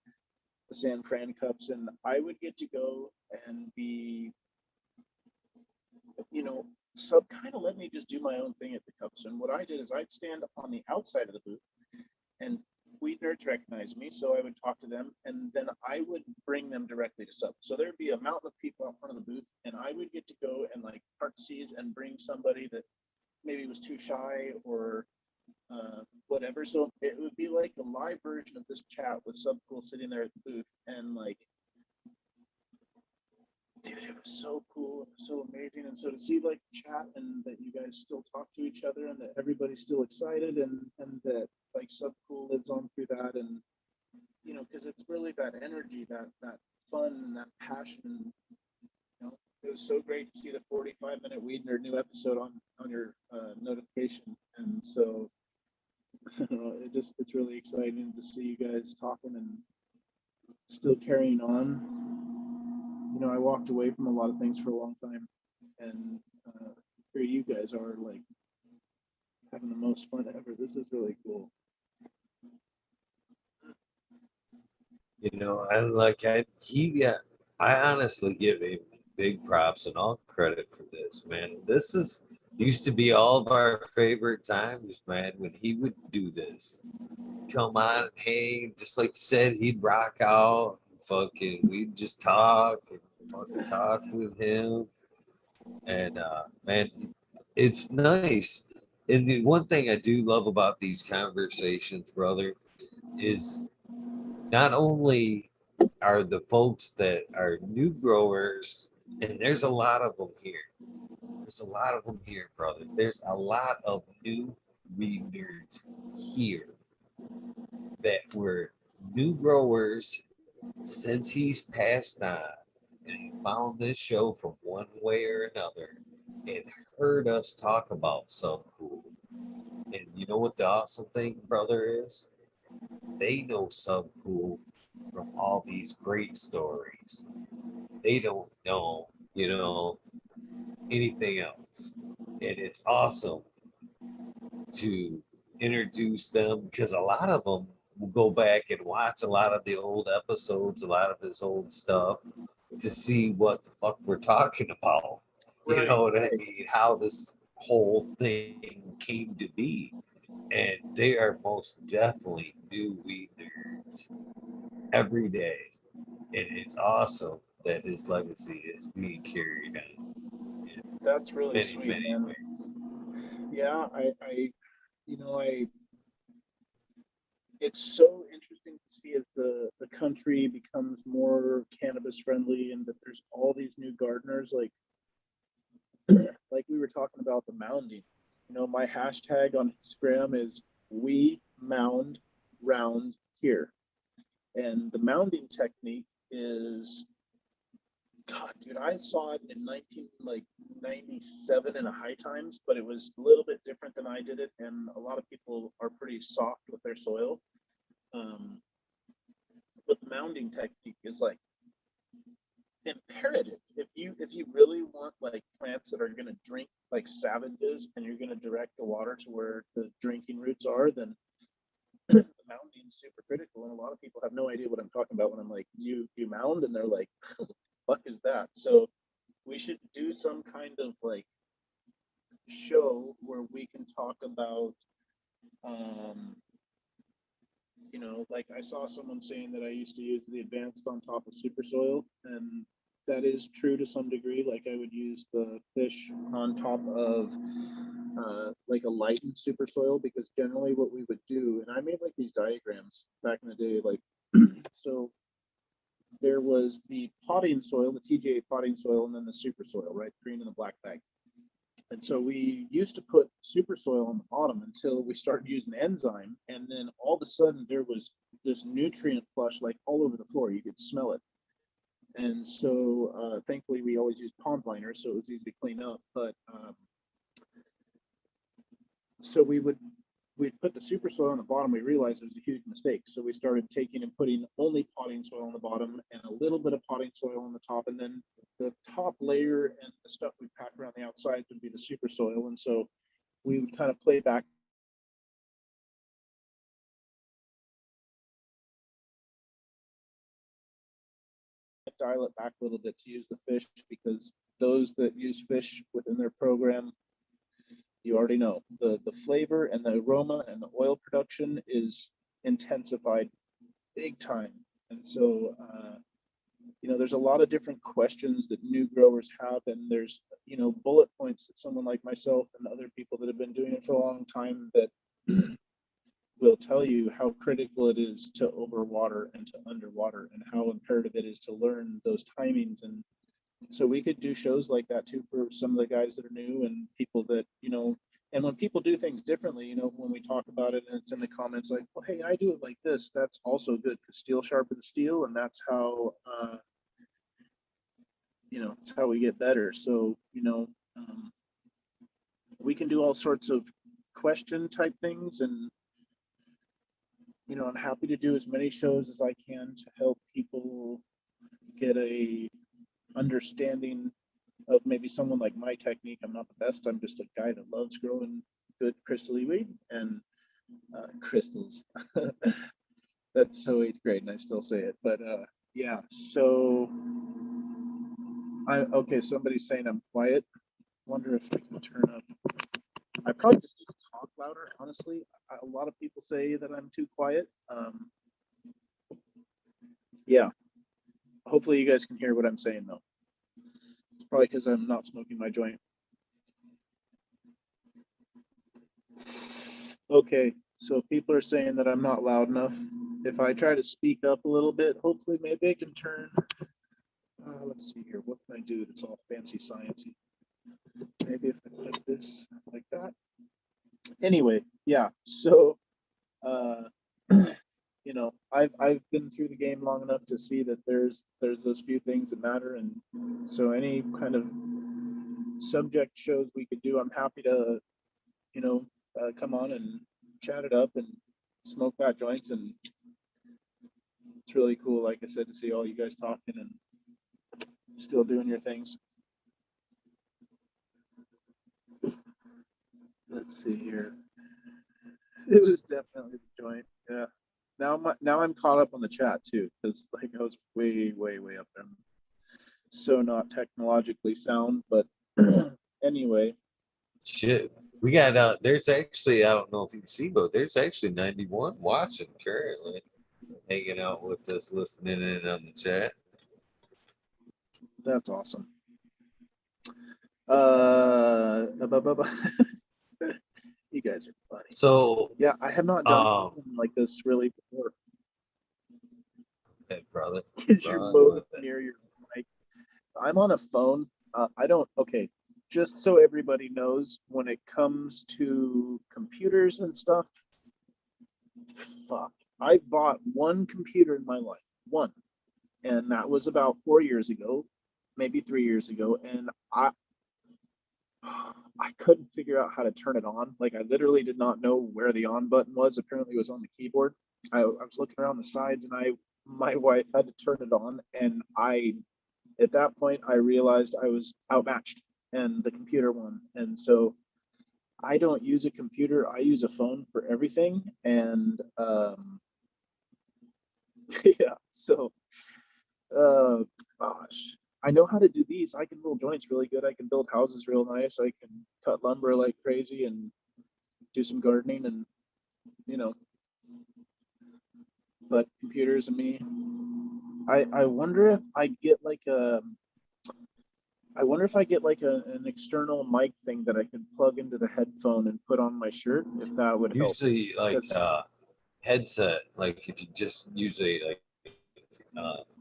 the San Fran Cups, and I would get to go and be, you know, Sub kind of let me just do my own thing at the Cups. And what I did is I'd stand on the outside of the booth and weed nerds recognized me, so I would talk to them, and then I would bring them directly to Sub. So there'd be a mountain of people out front of the booth, and I would get to go and like part seas and bring somebody that maybe was too shy or whatever. So it would be like a live version of this chat with Sub Cool sitting there at the booth, and like dude, it was so cool and so amazing. And so to see like chat and that you guys still talk to each other and that everybody's still excited and that like Sub Cool lives on through that. And you know, because it's really that energy, that fun and that passion. You know, it was so great to see the 45-minute Weed Nerd new episode on your notification. And so it's really exciting to see you guys talking and still carrying on. You know, I walked away from a lot of things for a long time, and here you guys are like having the most fun ever. This is really cool. You know, I honestly give him big props and all credit for this, man. This is used to be all of our favorite times, man, when he would do this. Come on and hang, just like you said, he'd rock out. Fucking, we'd just talk and fucking talk with him. And man, it's nice. And the one thing I do love about these conversations, brother, is not only are the folks that are new growers, and there's a lot of them here. There's a lot of them here, brother. There's a lot of new weed nerds here that were new growers since he's passed on, and he found this show from one way or another and heard us talk about some cool. And you know what the awesome thing, brother, is? They know some cool from all these great stories. They don't know, anything else. And it's awesome to introduce them because a lot of them will go back and watch a lot of the old episodes, a lot of his old stuff to see what the fuck we're talking about. You know what I mean? How this whole thing came to be. And they are most definitely new weed nerds every day. And it's awesome that his legacy is being carried on in That's really many, sweet, many man. ways. Yeah, you know, it's so interesting to see as the country becomes more cannabis friendly and that there's all these new gardeners like we were talking about the mounding. You know, my hashtag on Instagram is we mound round here. And the mounding technique is God, dude, I saw it in 1997 in a high times, but it was a little bit different than I did it. And a lot of people are pretty soft with their soil. Um, but the mounding technique is like imperative. If you really want like plants that are going to drink like savages and you're going to direct the water to where the drinking roots are, then the mounding is super critical. And a lot of people have no idea what I'm talking about when I'm like, you mound? And they're like, fuck is that? So we should do some kind of like show where we can talk about you know, like I saw someone saying that I used to use the advanced on top of super soil, and that is true to some degree. Like I would use the fish on top of like a lightened super soil, because generally what we would do, and I made like these diagrams back in the day, like so there was the potting soil, the TGA potting soil, and then the super soil, right? Green and the black bag. And so we used to put super soil on the bottom until we started using enzyme. And then all of a sudden there was this nutrient flush like all over the floor. You could smell it. And so thankfully we always used pond liners, so it was easy to clean up. But so we'd put the super soil on the bottom. We realized it was a huge mistake. So we started taking and putting only potting soil on the bottom and a little bit of potting soil on the top. And then the top layer and the stuff we pack around the outside would be the super soil. And so we would kind of play back dial it back a little bit to use the fish, because those that use fish within their program, you already know the flavor and the aroma and the oil production is intensified big time. And so you know, there's a lot of different questions that new growers have, and there's, you know, bullet points that someone like myself and other people that have been doing it for a long time that will tell you how critical it is to overwater and to underwater, and how imperative it is to learn those timings. And So we could do shows like that too for some of the guys that are new and people that, and when people do things differently, when we talk about it and it's in the comments like, well, hey, I do it like this, that's also good because steel sharpens steel, and that's how it's how we get better. So, we can do all sorts of question type things, and I'm happy to do as many shows as I can to help people get a understanding of maybe someone like my technique. I'm not the best. I'm just a guy that loves growing good crystal weed and crystals. That's so eighth grade, and I still say it. But yeah. So okay. Somebody's saying I'm quiet. Wonder if I can turn up. I probably just need to talk louder. Honestly, a lot of people say that I'm too quiet. Yeah. Hopefully, you guys can hear what I'm saying though. It's probably because I'm not smoking my joint. Okay, so people are saying that I'm not loud enough. If I try to speak up a little bit, hopefully maybe I can turn. Let's see here. What can I do that's all fancy sciencey? Maybe if I put this like that. Anyway, yeah. So, I've been through the game long enough to see that there's those few things that matter, and so any kind of subject shows we could do, I'm happy to, come on and chat it up and smoke that joints, and it's really cool, like I said, to see all you guys talking and still doing your things. Let's see here. It was definitely the joint. Yeah. Now I'm caught up on the chat too, because like I was way, way, way up there. So not technologically sound, but anyway. Shit. We got there's actually, I don't know if you can see, but there's actually 91 watching currently, hanging out with us, listening in on the chat. That's awesome. You guys are funny. So yeah, I have not done something like this really before. Hey, brother. Is your mode near your mic? I'm on a phone. I don't. Okay, just so everybody knows, when it comes to computers and stuff, fuck. I bought one computer in my life, one, and that was about 4 years ago, maybe 3 years ago, and I couldn't figure out how to turn it on. Like I literally did not know where the on button was. Apparently, it was on the keyboard. I was looking around the sides, and my wife had to turn it on, and at that point I realized I was outmatched, and the computer won. And so I don't use a computer. I use a phone for everything. And yeah, so gosh, I know how to do these. I can roll joints really good. I can build houses real nice. I can cut lumber like crazy and do some gardening, and but computers and me. I wonder if I get like an external mic thing that I could plug into the headphone and put on my shirt, if that would help. Usually, like headset, like if you just use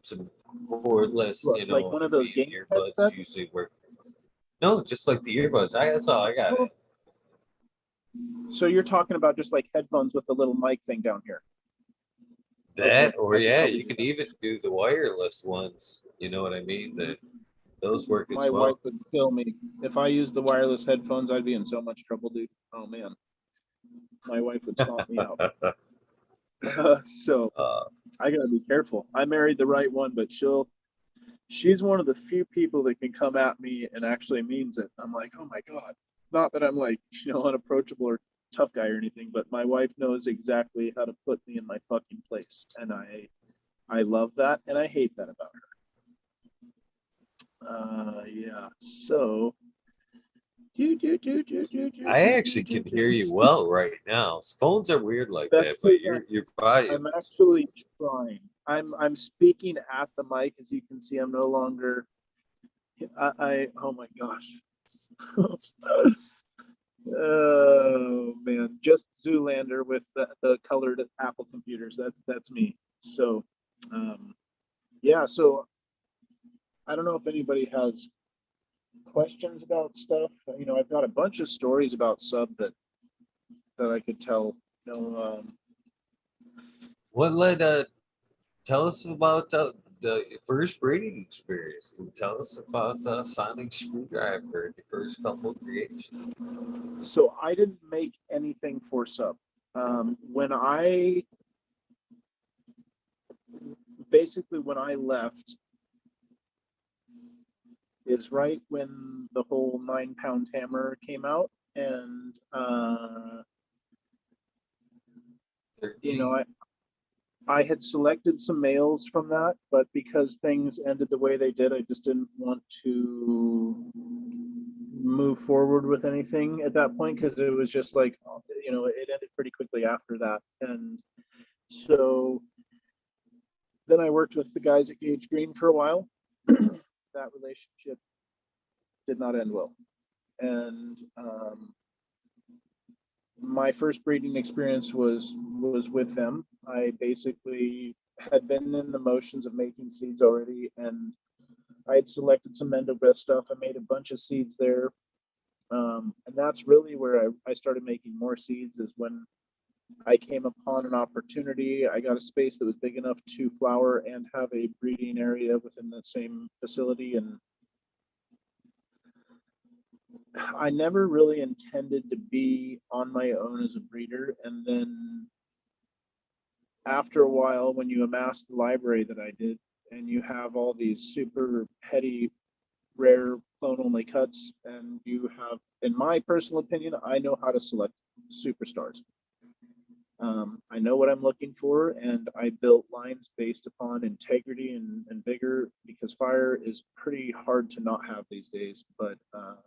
some cordless, like one of those game earbuds headsets. usually work. No, just like the earbuds. That's all I got. It. So you're talking about just like headphones with the little mic thing down here. That, okay. Or yeah, you can even do the wireless ones. You know what I mean? Those work as well. My wife would kill me if I used the wireless headphones. I'd be in so much trouble, dude. Oh man, my wife would stomp me out. So I gotta be careful. I married the right one, but she's one of the few people that can come at me and actually means it. I'm like, oh my God. Not that I'm like, unapproachable or tough guy or anything, but my wife knows exactly how to put me in my fucking place. And I love that, and I hate that about her. Yeah. So I actually can hear you well right now. Phones are weird like that, but you're probably. I'm actually trying. I'm speaking at the mic, as you can see. I'm no longer. Oh my gosh. Oh man, just Zoolander with the colored Apple computers. That's me. So, yeah. So I don't know if anybody has questions about stuff. I've got a bunch of stories about sub that I could tell. What led tell us about the first breeding experience. Tell us about Sonic Screwdriver and your first couple of creations. So I didn't make anything for sub. When I left is right when the whole 9-pound hammer came out, and 13. I had selected some males from that, but because things ended the way they did, I just didn't want to move forward with anything at that point, because it was just like, it ended pretty quickly after that. And so then I worked with the guys at Gage Green for a while. That relationship did not end well. And my first breeding experience was with them. I basically had been in the motions of making seeds already, and I had selected some endobreast stuff. I made a bunch of seeds there. And that's really where I started making more seeds, is when I came upon an opportunity. I got a space that was big enough to flower and have a breeding area within the same facility. And I never really intended to be on my own as a breeder. And then after a while, when you amass the library that I did, and you have all these super petty, rare clone only cuts, and you have, in my personal opinion, I know how to select superstars. I know what I'm looking for, and I built lines based upon integrity and vigor, because fire is pretty hard to not have these days. But I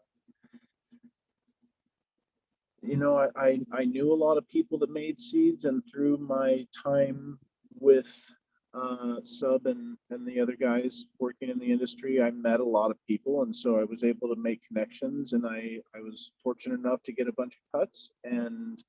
knew a lot of people that made seeds, and through my time with Sub and the other guys working in the industry, I met a lot of people, and so I was able to make connections, and I was fortunate enough to get a bunch of cuts. And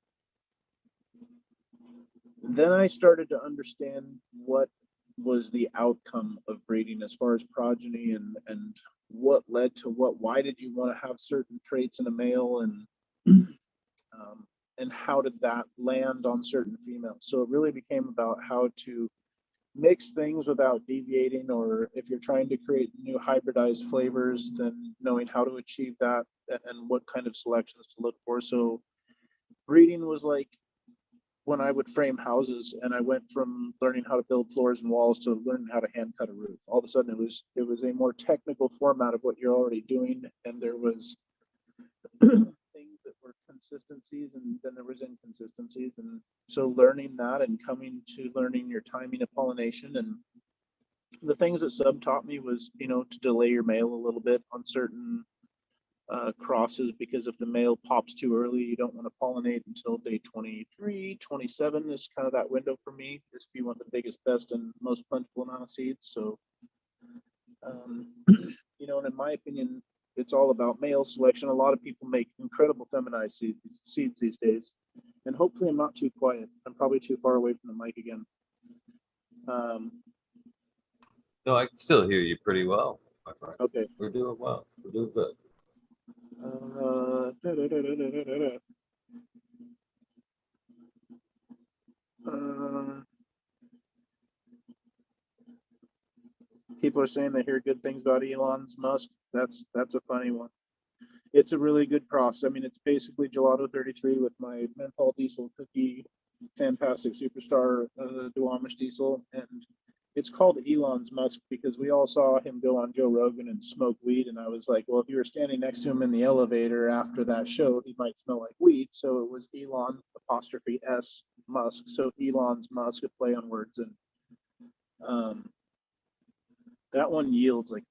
then I started to understand what was the outcome of breeding as far as progeny, and what led to what. Why did you want to have certain traits in a male, and how did that land on certain females? So it really became about how to mix things without deviating, or if you're trying to create new hybridized flavors, then knowing how to achieve that, and what kind of selections to look for. So breeding was like when I would frame houses, and I went from learning how to build floors and walls to learning how to hand cut a roof. All of a sudden it was a more technical format of what you're already doing, and there was things that were consistencies, and then there was inconsistencies. And so learning that, and coming to learning your timing of pollination, and the things that Sub taught me was, to delay your male a little bit on certain crosses, because if the male pops too early, you don't want to pollinate until day 23, 27 is kind of that window for me, is if you want the biggest, best, and most plentiful amount of seeds. So, and in my opinion, it's all about male selection. A lot of people make incredible feminized seeds these days. And hopefully I'm not too quiet. I'm probably too far away from the mic again. No, I can still hear you pretty well, my friend. Okay. We're doing well. We're doing good. People are saying they hear good things about Elon's Musk. That's a funny one. It's a really good cross. I mean, it's basically Gelato 33 with my menthol diesel cookie, fantastic superstar, Duwamish diesel. And it's called Elon's Musk because we all saw him go on Joe Rogan and smoke weed. And I was like, well, if you were standing next to him in the elevator after that show, he might smell like weed. So it was Elon apostrophe S Musk. So Elon's Musk, a play on words. And that one yields like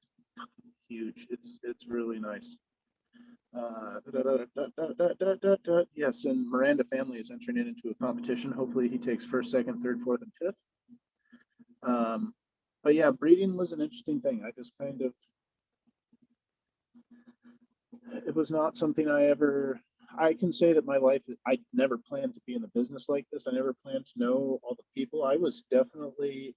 huge. It's really nice. Yes, and Miranda family is entering it into a competition. Hopefully he takes first, second, third, fourth, and fifth. But yeah, breeding was an interesting thing. I just kind of, it was not something I can say that my life, I never planned to be in the business like this. I never planned to know all the people. I was definitely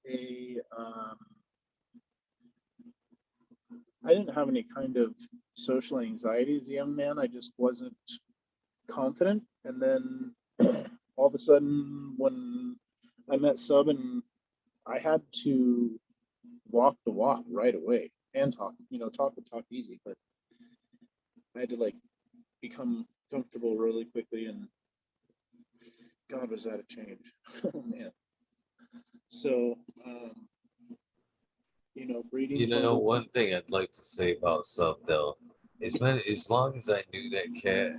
I didn't have any kind of social anxiety as a young man. I just wasn't confident. And then all of a sudden, when I met Sub, and I had to walk the walk right away and talk, talk the talk easy, but I had to like become comfortable really quickly. And God, was that a change? Oh man. So, breeding You know, 21. one thing I'd like to say about Sub though is, man, as long as I knew that cat,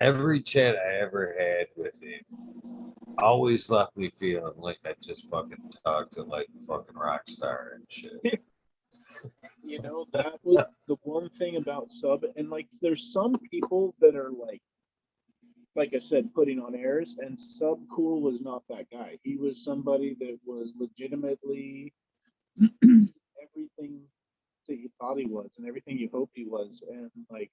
every chat I ever had with him always left me feeling like I just fucking talked to like a fucking rock star and shit. That was the one thing about Sub. And like, there's some people that are like I said, putting on airs, and Sub Cool was not that guy. He was somebody that was legitimately everything that you thought he was and everything you hoped he was. And like,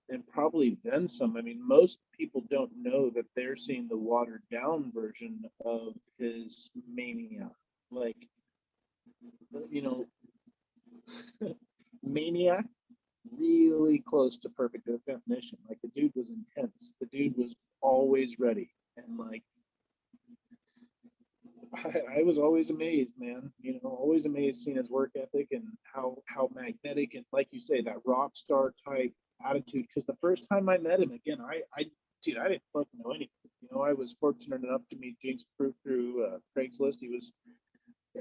and probably then some. I mean, most people don't know that they're seeing the watered down version of his mania. Like, you know, maniac, really close to perfect definition. Like, the dude was intense. The dude was always ready. And like, I was always amazed, man. Always amazed seeing his work ethic and how magnetic, and like you say, that rock star type attitude. Because the first time I met him, again, dude, I didn't fucking know anything. I was fortunate enough to meet James Proof through Craigslist.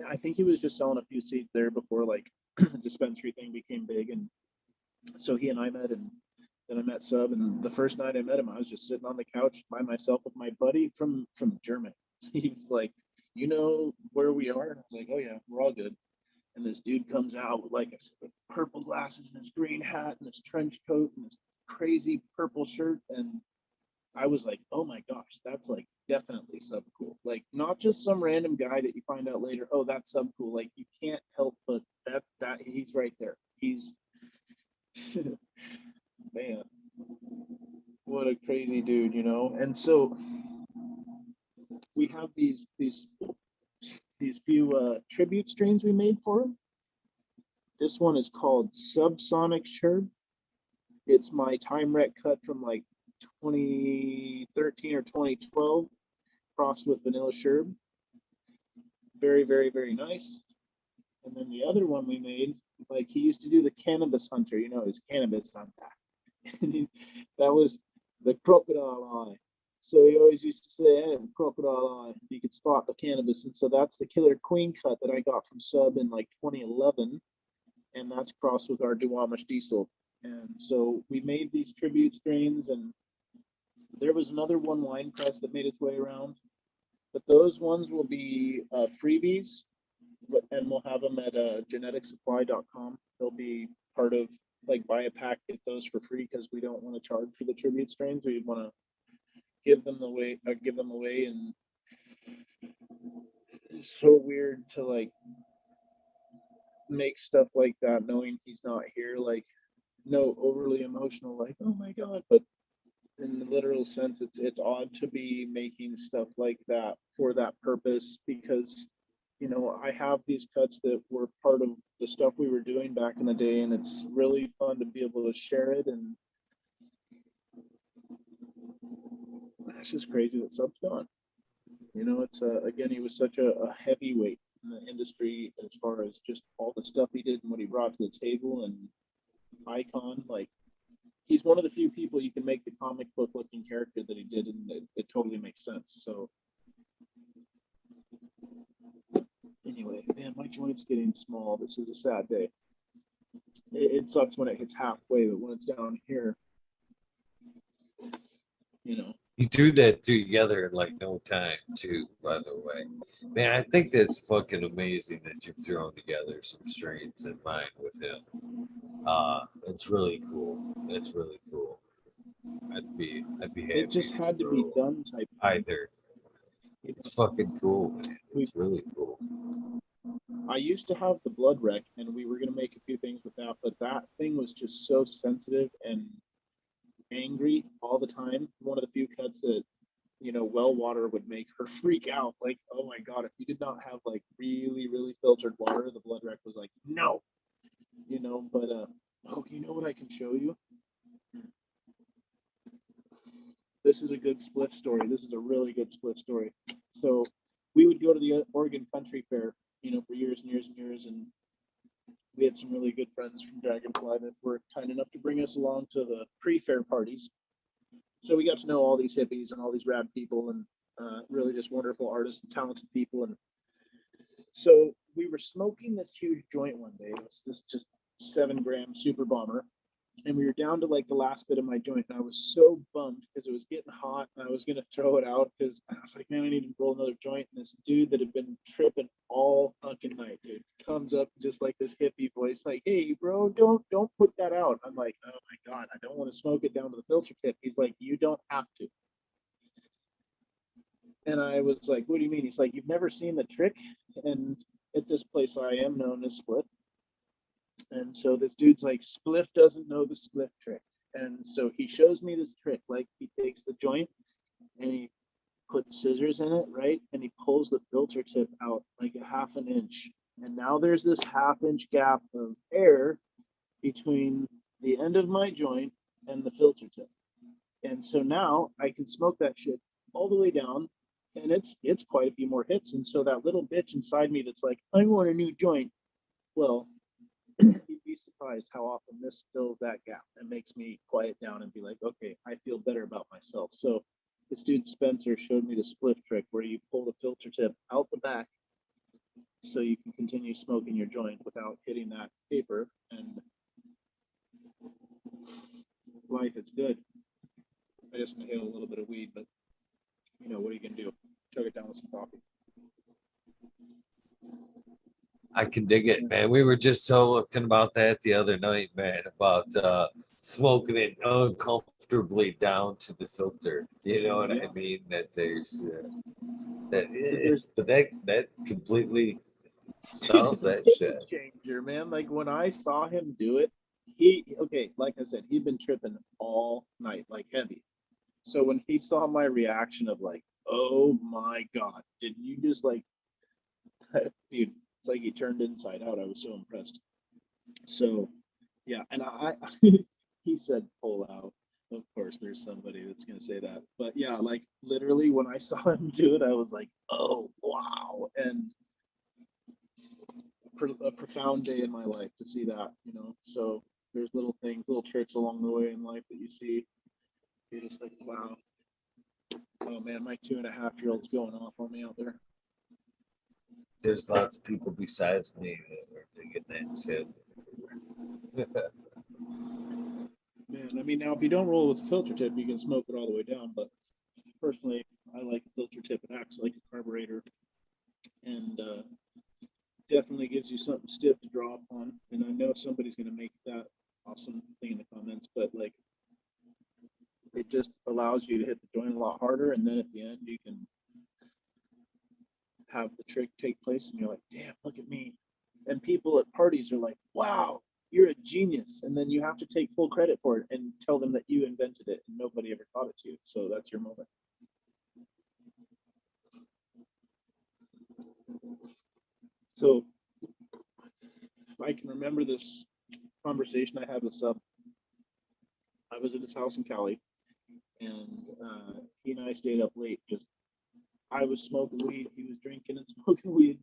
I think he was just selling a few seeds there before like the dispensary thing became big, and so he and I met, and then I met Sub. And the first night I met him, I was just sitting on the couch by myself with my buddy from Germany. He was like, where we are? And I was like, oh yeah, we're all good. And this dude comes out with, like I said, with purple glasses and his green hat and his trench coat and this crazy purple shirt. And I was like, oh my gosh, that's like definitely Sub Cool. Like, not just some random guy that you find out later, oh, that's Sub Cool. Like, you can't help but that he's right there. He's man, what a crazy dude. And so we have these few tribute streams we made for him. This one is called Subsonic Sherb. It's my time rec cut from like 2013 or 2012, crossed with Vanilla Sherb. Very, very, very nice. And then the other one we made, like, he used to do the cannabis hunter, his cannabis hunter. That was the crocodile eye. So he always used to say, hey, crocodile eye, you could spot the cannabis. And so that's the Killer Queen cut that I got from Sub in like 2011. And that's crossed with our Duwamish Diesel. And so we made these tribute strains, and there was another one wine press that made its way around. But those ones will be freebies, and we'll have them at geneticsupply.com. They'll be part of, like, buy a pack, get those for free, because we don't want to charge for the tribute strains. We want to give them away, and it's so weird to like make stuff like that knowing he's not here. Like, no overly emotional, like, oh my god, but in the literal sense, it's odd to be making stuff like that for that purpose, because I have these cuts that were part of the stuff we were doing back in the day, and it's really fun to be able to share it. And it's just crazy that Sub's gone. It's again, he was such a heavyweight in the industry as far as just all the stuff he did and what he brought to the table, and icon. Like, he's one of the few people you can make the comic book looking character that he did, and it totally makes sense. So anyway, man, my joint's getting small. This is a sad day. It sucks when it hits halfway, but when it's down here, You do that together in like no time, too, by the way. Man, I think that's fucking amazing that you've thrown together some strains in mind with him. It's really cool. It's really cool. I'd be happy. It just had to be done type thing. Either. It's fucking cool, man. It's really cool. I used to have the blood wreck, and we were gonna make a few things with that, but that thing was just so sensitive and angry all the time. One of the few cuts that well water would make her freak out. Like, oh my god, if you did not have like really, really filtered water, the blood wreck was like, no. you know, but oh, you know what I can show you? This is a good Spliff story. This is a really good Spliff story. So we would go to the Oregon Country Fair, you know, for years and years and years, and we had some really good friends from Dragonfly that were kind enough to bring us along to the pre-fair parties. So we got to know all these hippies and all these rad people, and really just wonderful artists and talented people. And so we were smoking this huge joint one day. It was this just 7 gram super bomber. And we were down to like the last bit of my joint. And I was so bummed because it was getting hot and I was going to throw it out because I was like, man, I need to roll another joint. And this dude that had been tripping all fucking night, dude, comes up just like this hippie voice, like, hey, bro, don't put that out. I'm like, oh my God, I don't want to smoke it down to the filter tip. He's like, you don't have to. And I was like, what do you mean? He's like, you've never seen the trick? And at this place I am known as Spliff. And so this dude's like, Spliff doesn't know the Spliff trick. And so he shows me this trick. Like he takes the joint and he puts scissors in it, right? And he pulls the filter tip out like a 1/2 inch. And now there's this 1/2 inch gap of air between the end of my joint and the filter tip. And so now I can smoke that shit all the way down. And it's quite a few more hits. And so that little bitch inside me that's like, I want a new joint. Well, you'd be surprised how often this fills that gap and makes me quiet down and be like, okay, I feel better about myself. So this dude Spencer showed me the Spliff trick where you pull the filter tip out the back so you can continue smoking your joint without hitting that paper, and life is good. I just inhaled a little bit of weed, but you know, what are you gonna do? Chug it down with some coffee. I can dig it, man. We were just talking about that the other night, man, about smoking it uncomfortably down to the filter. You know what I mean? That there's that completely solves that shit. Changer, man. Like when I saw him do it, he okay, like I said, he'd been tripping all night, like heavy. So when he saw my reaction of like, oh my God, did you just like, dude, it's like he turned inside out. I was so impressed. So yeah, and I he said pull out. Of course, there's somebody that's gonna say that. But yeah, like literally when I saw him do it, I was like, oh wow. And a profound day in my life to see that, you know. So there's little things, little tricks along the way in life that you see. You're just like, wow. Oh man, my 2.5-year-old's going off on me out there. There's lots of people besides me that are digging that shit. Man, I mean, now if you don't roll with the filter tip, you can smoke it all the way down. But personally, I like the filter tip. It acts like a carburetor, and definitely gives you something stiff to draw upon. And I know somebody's going to make that awesome thing in the comments, but like, it just allows you to hit the joint a lot harder, and then at the end you can have the trick take place, and you're like, damn, look at me. And people at parties are like, wow, you're a genius. And then you have to take full credit for it and tell them that you invented it and nobody ever taught it to you. So that's your moment. So I can remember this conversation I had with Sub. I was at his house in Cali, and he and I stayed up late. Just I was smoking weed, he was drinking and smoking weed,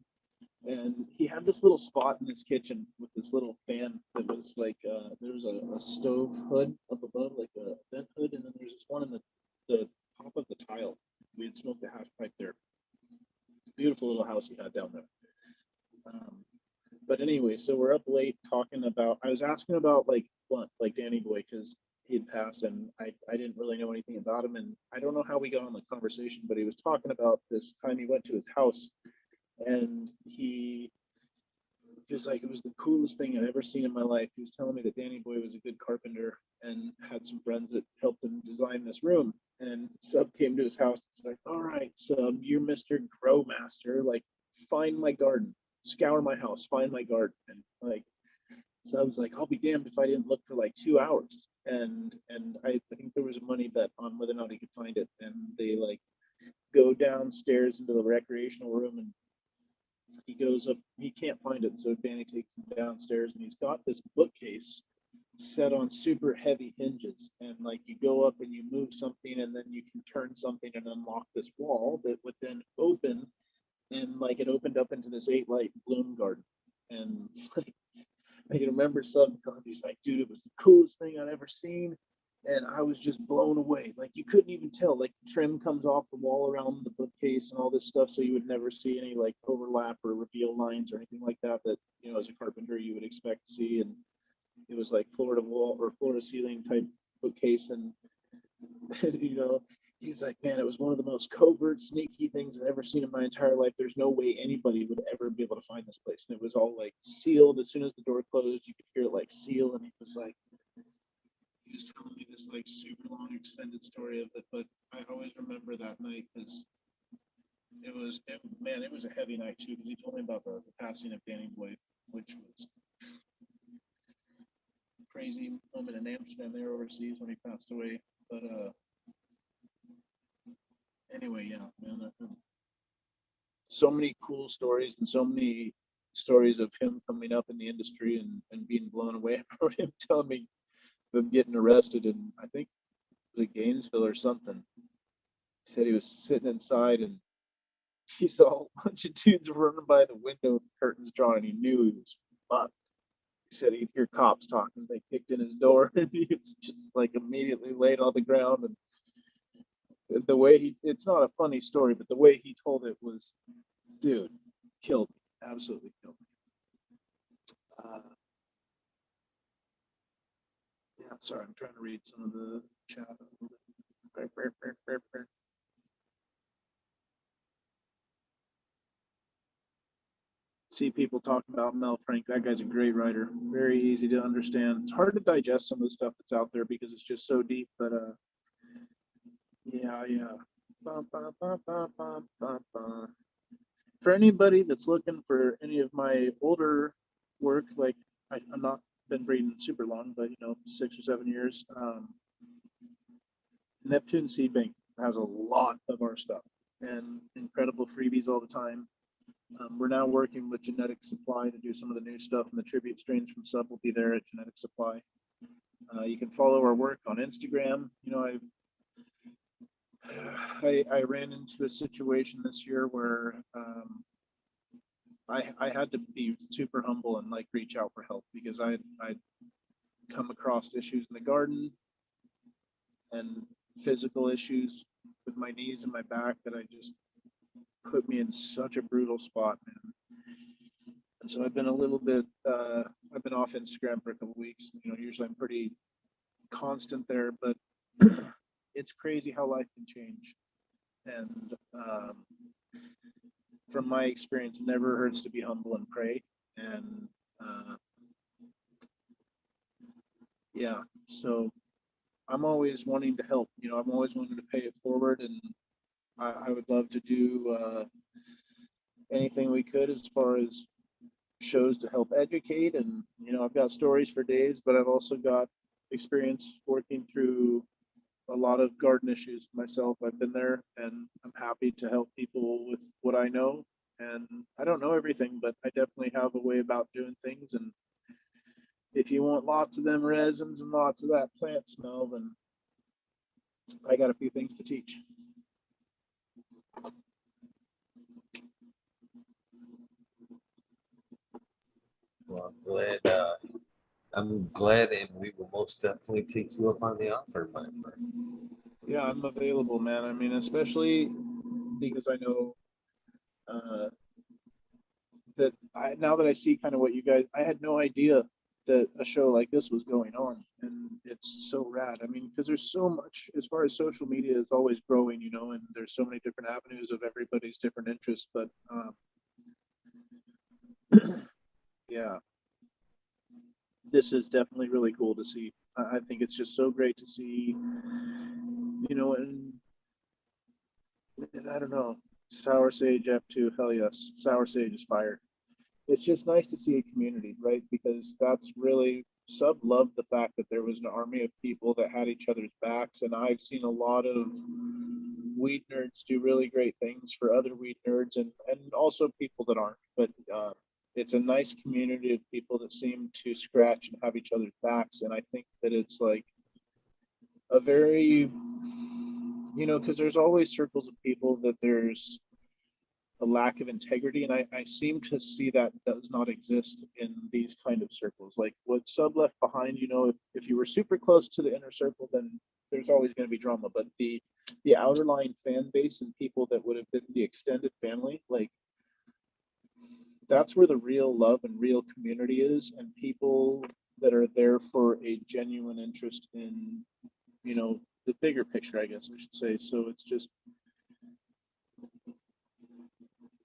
and he had this little spot in his kitchen with this little fan that was like there was a stove hood up above, like a vent hood, and then there's this one in the top of the tile. We had smoked a hash pipe there. It's a beautiful little house he had down there. But anyway, so we're up late talking about. I was asking about like Blunt, like Danny Boy, because he'd passed, and I didn't really know anything about him, and I don't know how we got on the conversation, but he was talking about this time he went to his house, and he just like, it was the coolest thing I'd ever seen in my life. He was telling me that Danny Boy was a good carpenter and had some friends that helped him design this room. And Sub came to his house. It's like, all right, Sub, you're Mr. Grow Master. Like, find my garden, scour my house, find my garden. And like, Sub's like, I'll be damned if I didn't look for like 2 hours. And I think there was a money bet on whether or not he could find it. And they like go downstairs into the recreational room, and he goes up, he can't find it. So Danny takes him downstairs and he's got this bookcase set on super heavy hinges. And like you go up and you move something and then you can turn something and unlock this wall that would then open. And like it opened up into this 8-light bloom garden. And like, I can remember some he's like, dude, it was the coolest thing I'd ever seen. And I was just blown away. Like you couldn't even tell, like trim comes off the wall around the bookcase and all this stuff. So you would never see any like overlap or reveal lines or anything like that, you know, as a carpenter, you would expect to see. And it was like floor to wall or floor to ceiling type bookcase. And, you know, he's like, man, it was one of the most covert, sneaky things I've ever seen in my entire life. There's no way anybody would ever be able to find this place. And it was all like sealed. As soon as the door closed, you could hear it like seal. And he was telling me this like super long extended story of it. But I always remember that night because it was a heavy night too, because he told me about the passing of Danny Boyd, which was a crazy moment in Amsterdam there overseas when he passed away. But anyway, yeah, man, so many cool stories and so many stories of him coming up in the industry and being blown away. I remember him telling me of getting arrested in, I think it was Gainesville or something. He said he was sitting inside and he saw a bunch of dudes running by the window with the curtains drawn and he knew he was fucked. He said he'd hear cops talking. They kicked in his door and he was just like immediately laid on the ground. And the way it's not a funny story, but the way he told it was, dude, killed me, absolutely killed me. Yeah, sorry, I'm trying to read some of the chat. See people talking about Mel Frank. That guy's a great writer. Very easy to understand. It's hard to digest some of the stuff that's out there because it's just so deep. But yeah. For anybody that's looking for any of my older work, like I'm not been reading super long, but 6 or 7 years. Neptune Seed Bank has a lot of our stuff and incredible freebies all the time. We're now working with Genetic Supply to do some of the new stuff, and the tribute strains from Sub will be there at Genetic Supply. You can follow our work on Instagram. I ran into a situation this year where I had to be super humble and like reach out for help because I'd come across issues in the garden and physical issues with my knees and my back that I just put me in such a brutal spot, man. And so I've been a little bit, I've been off Instagram for a couple of weeks. Usually I'm pretty constant there, but it's crazy how life can change. And from my experience, it never hurts to be humble and pray. And yeah, so I'm always wanting to help. I'm always wanting to pay it forward, and I would love to do anything we could as far as shows to help educate. And I've got stories for days, but I've also got experience working through a lot of garden issues myself. I've been there, and I'm happy to help people with what I know. And I don't know everything, but I definitely have a way about doing things. And if you want lots of them resins and lots of that plant smell, then I got a few things to teach. Well, I'm glad, and we will most definitely take you up on the offer, my friend. Yeah, I'm available, man. I mean, especially because I know that now that I see kind of what you guys, I had no idea that a show like this was going on, and it's so rad. I mean, because there's so much as far as social media is always growing, and there's so many different avenues of everybody's different interests. But yeah, this is definitely really cool to see. I think it's just so great to see, and I don't know, Sour Sage Ep2, hell yes, Sour Sage is fire. It's just nice to see a community, right? Because that's really, Sub loved the fact that there was an army of people that had each other's backs. And I've seen a lot of weed nerds do really great things for other weed nerds and also people that aren't. But it's a nice community of people that seem to scratch and have each other's backs. And I think that it's like a very, because there's always circles of people that there's a lack of integrity, and I seem to see that does not exist in these kind of circles. Like what Sub left behind, if you were super close to the inner circle, then there's always going to be drama. But the outer line fan base and people that would have been the extended family, like that's where the real love and real community is, and people that are there for a genuine interest in, the bigger picture, I guess I should say. So it's just,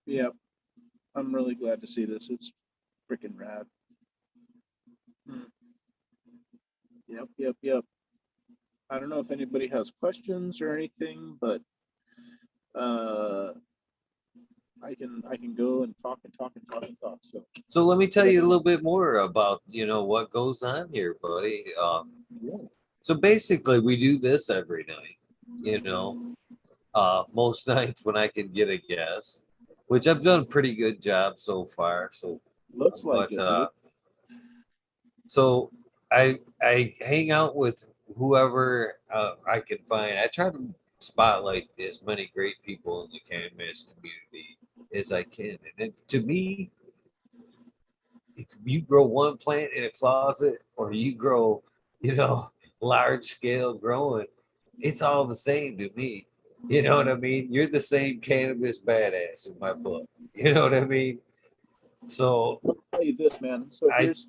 yeah, I'm really glad to see this. It's freaking rad. Yep. I don't know if anybody has questions or anything, but I can go and talk and talk and talk and talk. So let me tell you a little bit more about what goes on here, buddy. So basically, we do this every night. Most nights when I can get a guest, which I've done a pretty good job so far. So looks like but it. so I hang out with whoever I can find. I try to spotlight as many great people in the cannabis community as I can. And to me, if you grow one plant in a closet or you grow, large scale growing, it's all the same to me. You know what I mean? You're the same cannabis badass in my book. You know what I mean? So Let me tell you this, man. So I here's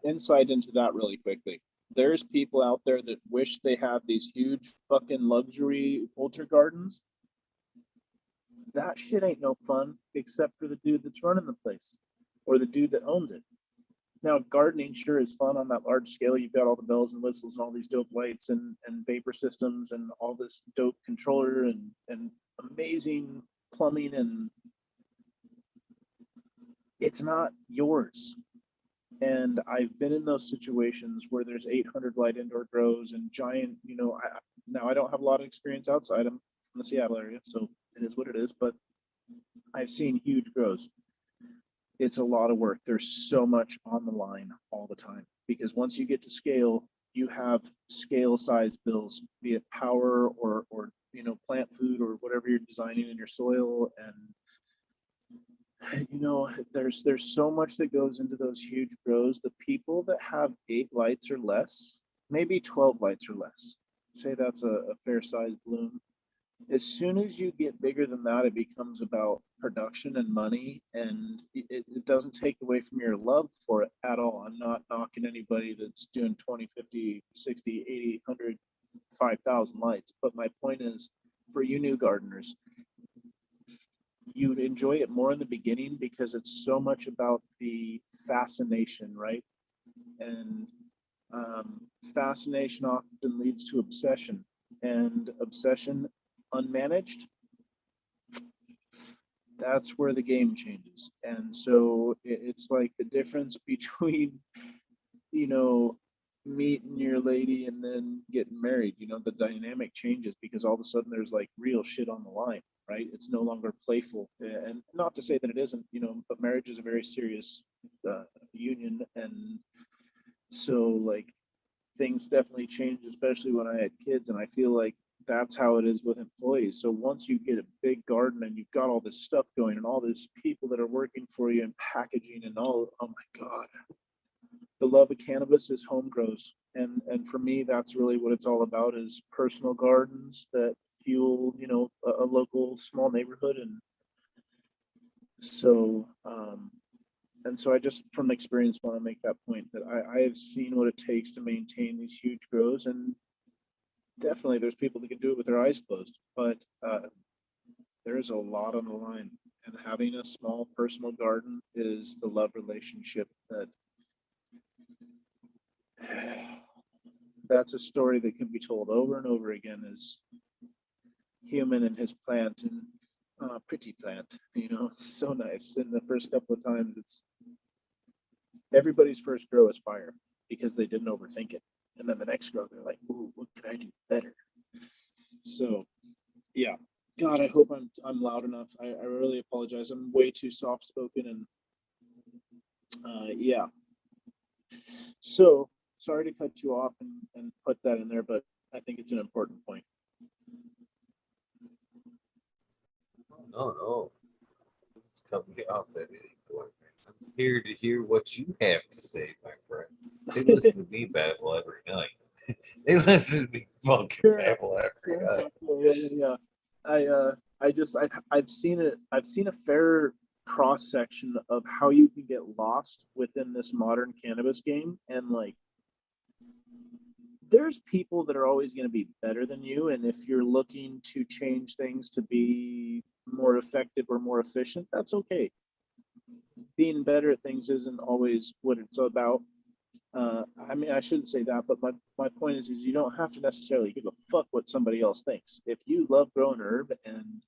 insight into that really quickly. There's people out there that wish they have these huge fucking luxury ultra gardens. That shit ain't no fun except for the dude that's running the place or the dude that owns it. Now, gardening sure is fun on that large scale. You've got all the bells and whistles and all these dope lights and vapor systems and all this dope controller and amazing plumbing, and it's not yours. And I've been in those situations where there's 800 light indoor grows and giant, now I don't have a lot of experience outside. I'm from the Seattle area, so it is what it is, but I've seen huge grows. It's a lot of work. There's so much on the line all the time because once you get to scale, you have scale size bills, be it power or plant food or whatever you're designing in your soil. And there's so much that goes into those huge grows. The people that have 8 lights or less, maybe 12 lights or less, say that's a fair size bloom. As soon as you get bigger than that, it becomes about production and money, and it doesn't take away from your love for it at all. I'm not knocking anybody that's doing 20, 50, 60, 80, 100, 5,000 lights. But my point is, for you new gardeners, you'd enjoy it more in the beginning because it's so much about the fascination, right? And fascination often leads to obsession, and obsession unmanaged, that's where the game changes. And so it's like the difference between meeting your lady and then getting married. The dynamic changes because all of a sudden there's like real shit on the line, right? It's no longer playful. And not to say that it isn't, but marriage is a very serious union. And so like things definitely change, especially when I had kids. And I feel like that's how it is with employees. So once you get a big garden and you've got all this stuff going and all these people that are working for you and packaging and all, oh my God, the love of cannabis is home grows. And for me, that's really what it's all about, is personal gardens that fuel, a local small neighborhood. And so, I just, from experience, want to make that point that I have seen what it takes to maintain these huge grows. And definitely there's people that can do it with their eyes closed, but there's a lot on the line. And having a small personal garden is the love relationship that's a story that can be told over and over again, is human and his plant and pretty plant, so nice. And the first couple of times, it's everybody's first grow is fire because they didn't overthink it. And then the next grow, they're like, ooh, what could I do better? So, yeah, God, I hope I'm loud enough. I really apologize. I'm way too soft spoken, and yeah. So sorry to cut you off and put that in there, but I think it's an important point. No, no. It's cut me off at any point. I'm here to hear what you have to say, my friend. They listen to me babble every night. They listen to me fucking Fair enough. babble every Fair night. enough. Yeah. I've seen it. I've seen a fair cross section of how you can get lost within this modern cannabis game, and like there's people that are always going to be better than you, and if you're looking to change things to be more effective or more efficient, that's okay. Being better at things isn't always what it's about. I mean, I shouldn't say that, but my point is you don't have to necessarily give a fuck what somebody else thinks. If you love growing herb, and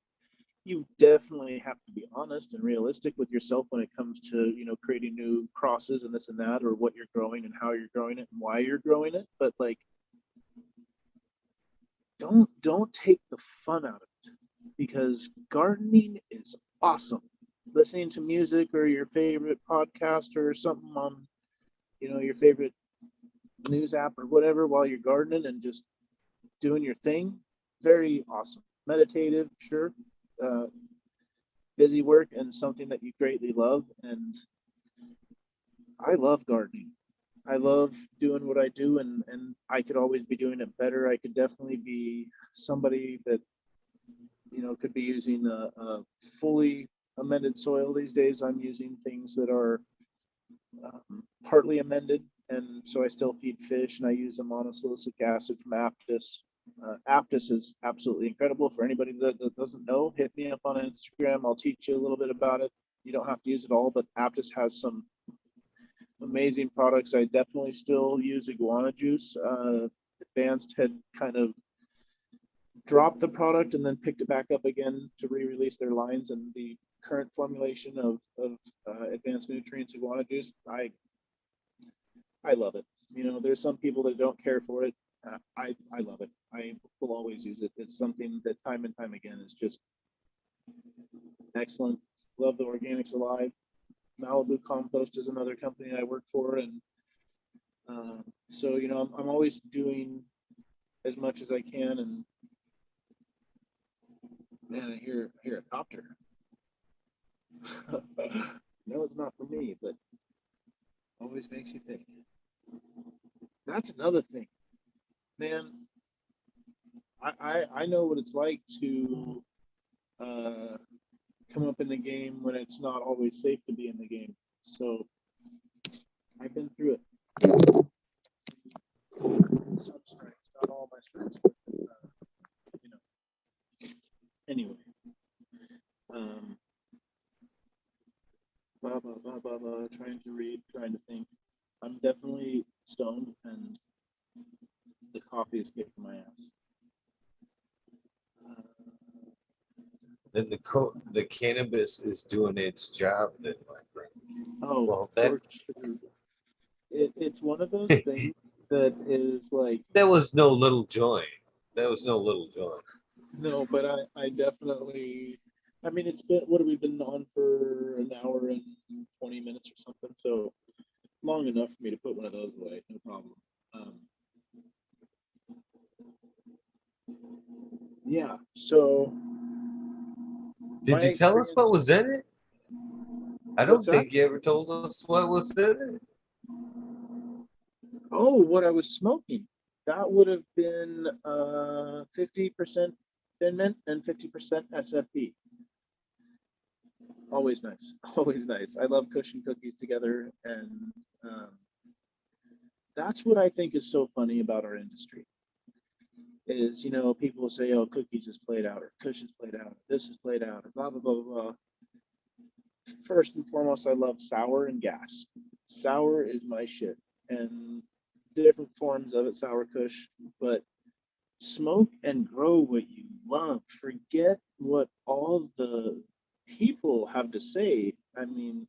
you definitely have to be honest and realistic with yourself when it comes to, creating new crosses and this and that, or what you're growing and how you're growing it and why you're growing it. But like, don't take the fun out of it, because gardening is awesome. Listening to music or your favorite podcast or something on, your favorite news app or whatever while you're gardening and just doing your thing, very awesome. Meditative, sure. Uh, Busy work and something that you greatly love. And I love gardening. I love doing what I do, and I could always be doing it better. I could definitely be somebody that, could be using a fully amended soil. These days I'm using things that are partly amended, and so I still feed fish, and I use a monosilicic acid from Aptus. Aptus is absolutely incredible. For anybody that doesn't know, hit me up on Instagram. I'll teach you a little bit about it. You don't have to use it all, but Aptus has some amazing products. I definitely still use iguana juice. Advanced had kind of dropped the product and then picked it back up again to re-release their lines, and the current formulation of Advanced Nutrients iguana juice, I love it. There's some people that don't care for it. I love it. I will always use it. It's something that time and time again is just excellent. Love the Organics Alive. Malibu Compost is another company I work for, and so I'm always doing as much as I can. And man, I hear a copter. No, it's not for me, but always makes you think. That's another thing, man. I know what it's like to come up in the game when it's not always safe to be in the game. So I've been through it. Some strengths, not all my strengths, but anyway. Trying to read, trying to think. I'm definitely stoned, and the coffee is kicking my ass. Then the cannabis is doing its job, then, my friend. Oh, Well, for sure. It's one of those things that is like, that was no little joint. That was no little joint. no, but I definitely, I mean, it's been, what have we been on for, an hour and 20 minutes or something? So long enough for me to put one of those away, no problem. Yeah, so Did my you tell us what experience, was in it? I what's don't that? think you ever told us what was in it. Oh, what I was smoking. That would have been 50% Thin Mint and 50% SFP. Always nice. Always nice. I love cushion cookies together, and um, that's what I think is so funny about our industry. Is, people say, "Oh, cookies is played out, or Kush is played out, or this is played out, or blah blah blah blah." First and foremost, I love sour and gas. Sour is my shit, and different forms of it, sour Kush, but smoke and grow what you love. Forget what all the people have to say. I mean,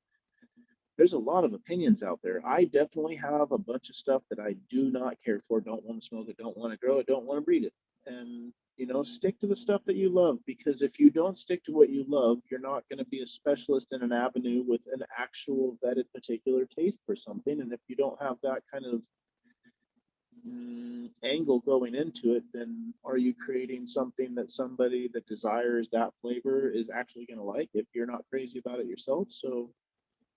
there's a lot of opinions out there. I definitely have a bunch of stuff that I do not care for, don't want to smoke it, don't want to grow it, don't want to breed it. And You know, stick to the stuff that you love, because if you don't stick to what you love, you're not going to be a specialist in an avenue with an actual vetted particular taste for something. And if you don't have that kind of angle going into it, then are you creating something that somebody that desires that flavor is actually going to like if you're not crazy about it yourself? So,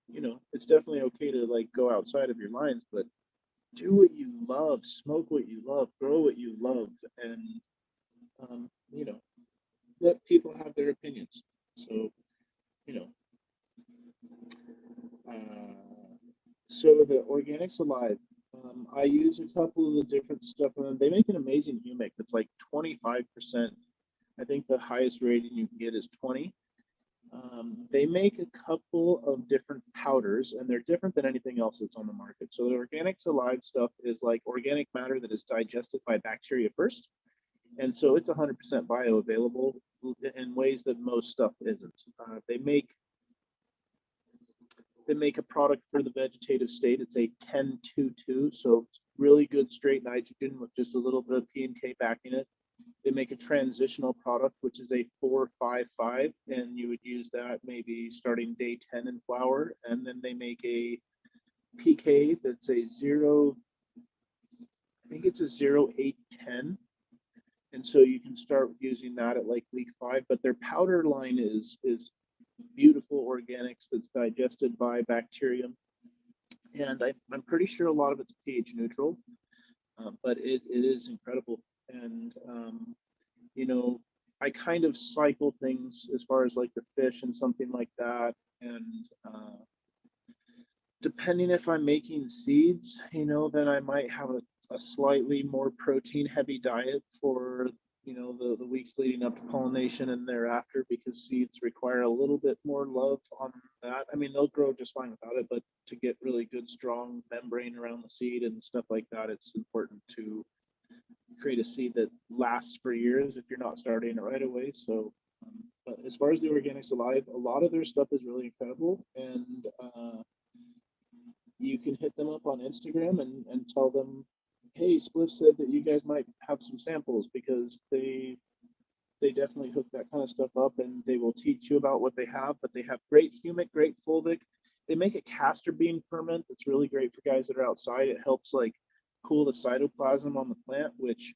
you know, it's definitely okay to like go outside of your lines, but do what you love, smoke what you love, grow what you love, and you know, let people have their opinions. So, you know, so the Organics Alive, I use a couple of the different stuff, and they make an amazing humic that's like 25%. I think the highest rating you can get is 20. They make a couple of different powders, and they're different than anything else that's on the market. So the Organics Alive stuff is like organic matter that is digested by bacteria first. And so it's 100% bioavailable in ways that most stuff isn't. They make a product for the vegetative state. It's a 10-2-2, so really good straight nitrogen with just a little bit of P and K backing it. They make a transitional product, which is a 4-5-5, and you would use that maybe starting day 10 in flower. And then they make a PK that's a 0, I think it's a 0-8-10. And so you can start using that at like week 5. But their powder line is beautiful organics that's digested by bacterium. And I'm pretty sure a lot of it's pH neutral, but it is incredible. And, you know, I kind of cycle things as far as like the fish and something like that. And depending if I'm making seeds, you know, then I might have a slightly more protein heavy diet for, you know, the weeks leading up to pollination and thereafter, because seeds require a little bit more love on that. I mean, they'll grow just fine without it, but to get really good, strong membrane around the seed and stuff like that, it's important to create a seed that lasts for years if you're not starting it right away. So, but as far as the Organics Alive, a lot of their stuff is really incredible. And you can hit them up on Instagram and tell them, hey, Spliff said that you guys might have some samples, because they definitely hook that kind of stuff up, and they will teach you about what they have. But they have great humic, great fulvic. They make a castor bean ferment that's really great for guys that are outside. It helps like cool the cytoplasm on the plant, which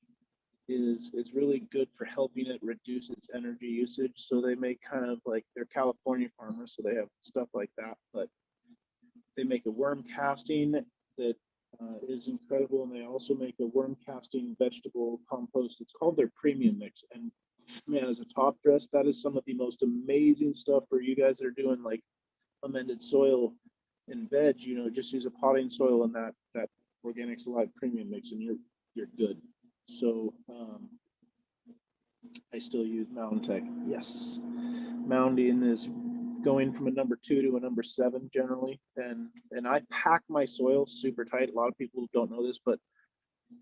is really good for helping it reduce its energy usage. So they make kind of like, they're California farmers, so they have stuff like that. But they make a worm casting that is incredible, and they also make a worm casting vegetable compost. It's called their premium mix, and man, as a top dress, that is some of the most amazing stuff for you guys that are doing like amended soil and veg. You know, just use a potting soil and that Organics Alive premium mix, and you're good. So I still use Mountain Tech. Yes, mounding is going from a number 2 to a number 7 generally, and I pack my soil super tight. A lot of people don't know this, but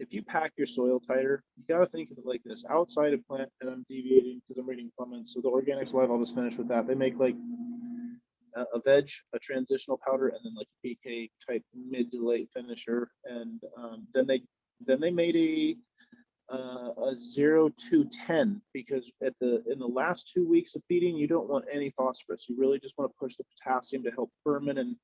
if you pack your soil tighter, you got to think of it like this. Outside of plant, and I'm deviating because I'm reading comments. So the Organics Live, I'll just finish with that. They make like a veg, a transitional powder, and then like a PK type mid to late finisher. And then they made a 0-2-10, because in the last 2 weeks of feeding, you don't want any phosphorus. You really just want to push the potassium to help ferment and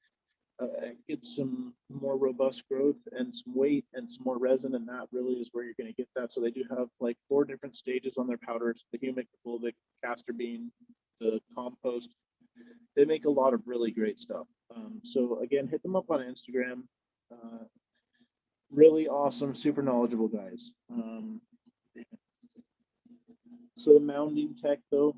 get some more robust growth and some weight and some more resin, and that really is where you're going to get that. So they do have like 4 different stages on their powders: the humic, the fulvic, castor bean, the compost. They make a lot of really great stuff. So again, hit them up on Instagram. Really awesome, super knowledgeable guys. So the mounding tech, though,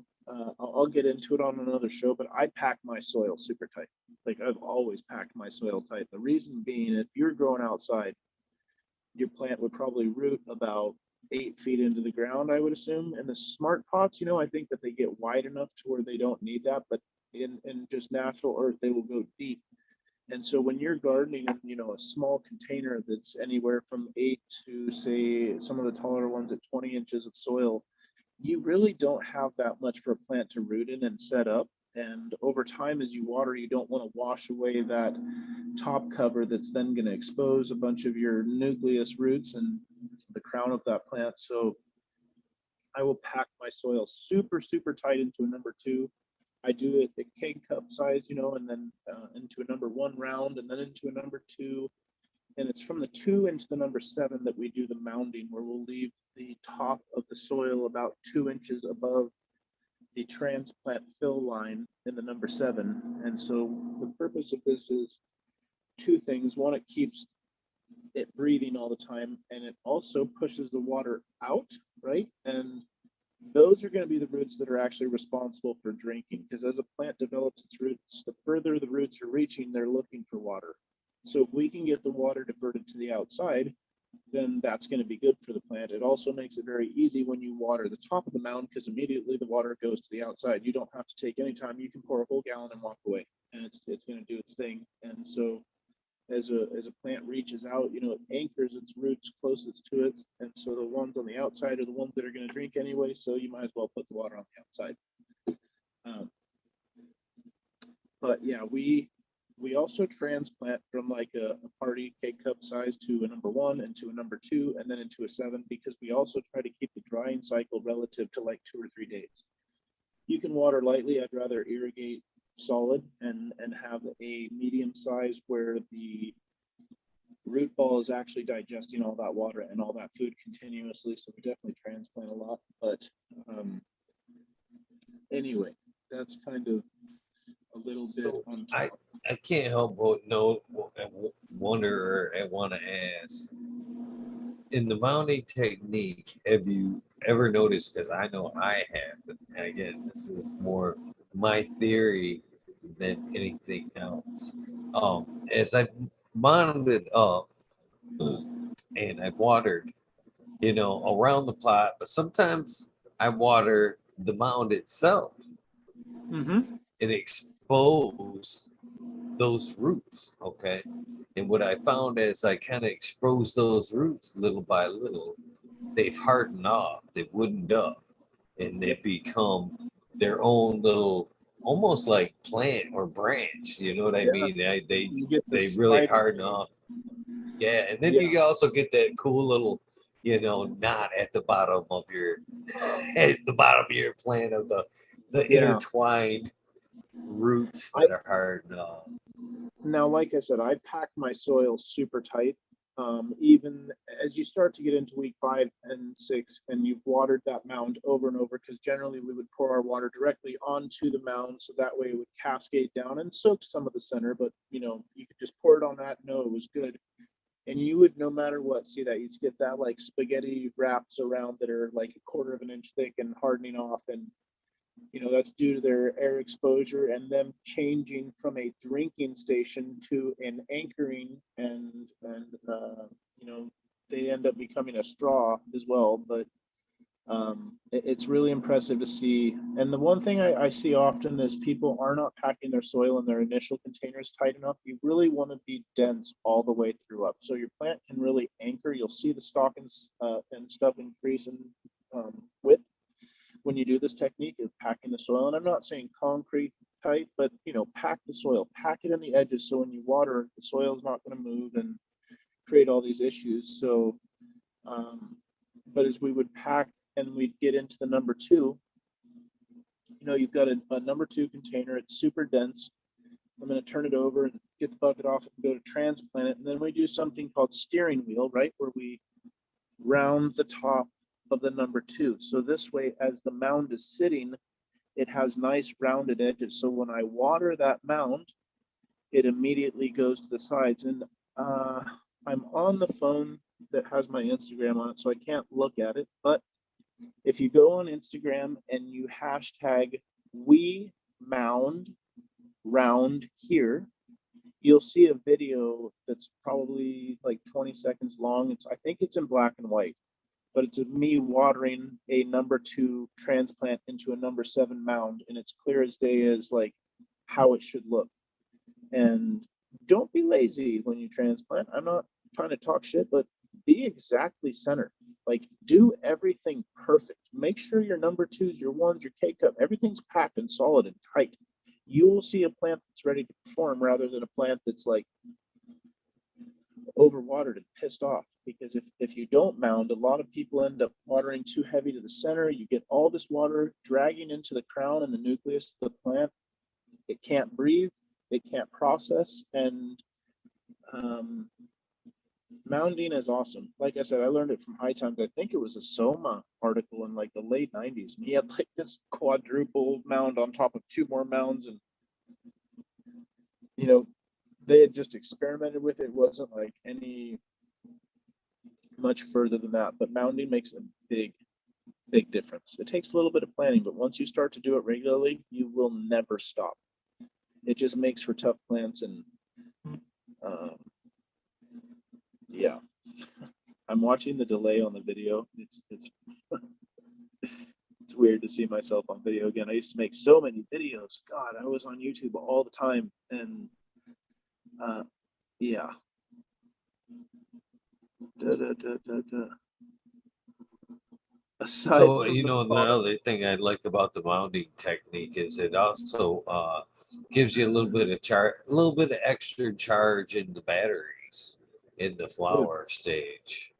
I'll get into it on another show, but I pack my soil super tight. Like, I've always packed my soil tight. The reason being, if you're growing outside, your plant would probably root about 8 feet into the ground, I would assume. And the smart pots, you know, I think that they get wide enough to where they don't need that, but in just natural earth, they will go deep. And so when you're gardening in, you know, a small container that's anywhere from 8 to, say, some of the taller ones at 20 inches of soil, you really don't have that much for a plant to root in and set up. And over time, as you water, you don't want to wash away that top cover that's then going to expose a bunch of your nucleus roots and the crown of that plant. So I will pack my soil super, super tight into a number 2. I do it the keg cup size, and then into a number 1 round, and then into a number 2. And it's from the 2 into the number 7 that we do the mounding, where we'll leave the top of the soil about 2 inches above the transplant fill line in the number 7. And so the purpose of this is 2 things. One, it keeps it breathing all the time, and it also pushes the water out, right? And those are going to be the roots that are actually responsible for drinking, because as a plant develops its roots, the further the roots are reaching, they're looking for water. So if we can get the water diverted to the outside, then that's going to be good for the plant. It also makes it very easy when you water the top of the mound, because immediately the water goes to the outside. You don't have to take any time. You can pour a whole gallon and walk away, and it's going to do its thing. And so as a plant reaches out, it anchors its roots closest to it. And so the ones on the outside are the ones that are going to drink anyway. So you might as well put the water on the outside. But yeah, we also transplant from like a party cake cup size to a number 1 and to a number 2 and then into a 7, because we also try to keep the drying cycle relative to like 2 or 3 days. You can water lightly. I'd rather irrigate solid and have a medium size where the root ball is actually digesting all that water and all that food continuously. So we definitely transplant a lot. But anyway, that's kind of a little bit on top. I can't help but wonder, or I want to ask, in the mounting technique, have you ever noticed, because I know I have, and again, this is more my theory than anything else. As I mounded up and I've watered, around the plot, but sometimes I water the mound itself and expose those roots, okay? And what I found as I kind of expose those roots little by little, they've hardened off, they've woodened up, and they become their own little, almost like plant or branch. You know what I mean? They really harden off. Yeah, and then you also get that cool little, knot at the bottom of your plant of the intertwined roots that are hardened off. Now, like I said, I pack my soil super tight. Even as you start to get into week 5 and 6, and you've watered that mound over and over, because generally we would pour our water directly onto the mound, so that way it would cascade down and soak some of the center. But you could just pour it on that, know it was good, and you would, no matter what, see that you'd get that like spaghetti wraps around that are like 1/4 of an inch thick and hardening off, and that's due to their air exposure and them changing from a drinking station to an anchoring, and they end up becoming a straw as well. But it's really impressive to see. And the one thing I see often is people are not packing their soil in their initial containers tight enough. You really want to be dense all the way through up, so your plant can really anchor. You'll see the stockings and stuff increase in width when you do this technique of packing the soil. And I'm not saying concrete tight, but pack the soil, pack it in the edges, so when you water, the soil is not going to move and create all these issues. So but as we would pack and we'd get into the number 2, you've got a number 2 container. It's super dense. I'm going to turn it over and get the bucket off and go to transplant it. And then we do something called steering wheel, right, where we round the top of the number 2. So this way, as the mound is sitting, it has nice rounded edges. So when I water that mound, it immediately goes to the sides. And I'm on the phone that has my Instagram on it, so I can't look at it. But if you go on Instagram and you hashtag we mound round here, you'll see a video that's probably like 20 seconds long. I think it's in black and white, but it's me watering a number 2 transplant into a number 7 mound, and it's clear as day as like how it should look. And don't be lazy when you transplant. I'm not trying to talk shit, but be exactly centered. Like, do everything perfect. Make sure your number 2s, your 1s, your K cup, everything's packed and solid and tight. You will see a plant that's ready to perform, rather than a plant that's like overwatered and pissed off, because if you don't mound, a lot of people end up watering too heavy to the center. You get all this water dragging into the crown and the nucleus of the plant. It can't breathe, it can't process, and mounding is awesome. Like I said, I learned it from High Times. I think it was a Soma article in like the late 90s. And he had like this quadruple mound on top of two more mounds. And, you know, they had just experimented with it. It wasn't like any much further than that. But mounding makes a big, big difference. It takes a little bit of planning, but once you start to do it regularly, you will never stop. It just makes for tough plants. And yeah, I'm watching the delay on the video. It's it's weird to see myself on video again. I used to make so many videos. God, I was on YouTube all the time, and yeah. Aside So, from you the know, bottom, another thing I like about the mounding technique is it also gives you a little bit of a little bit of extra charge in the batteries in the flower stage.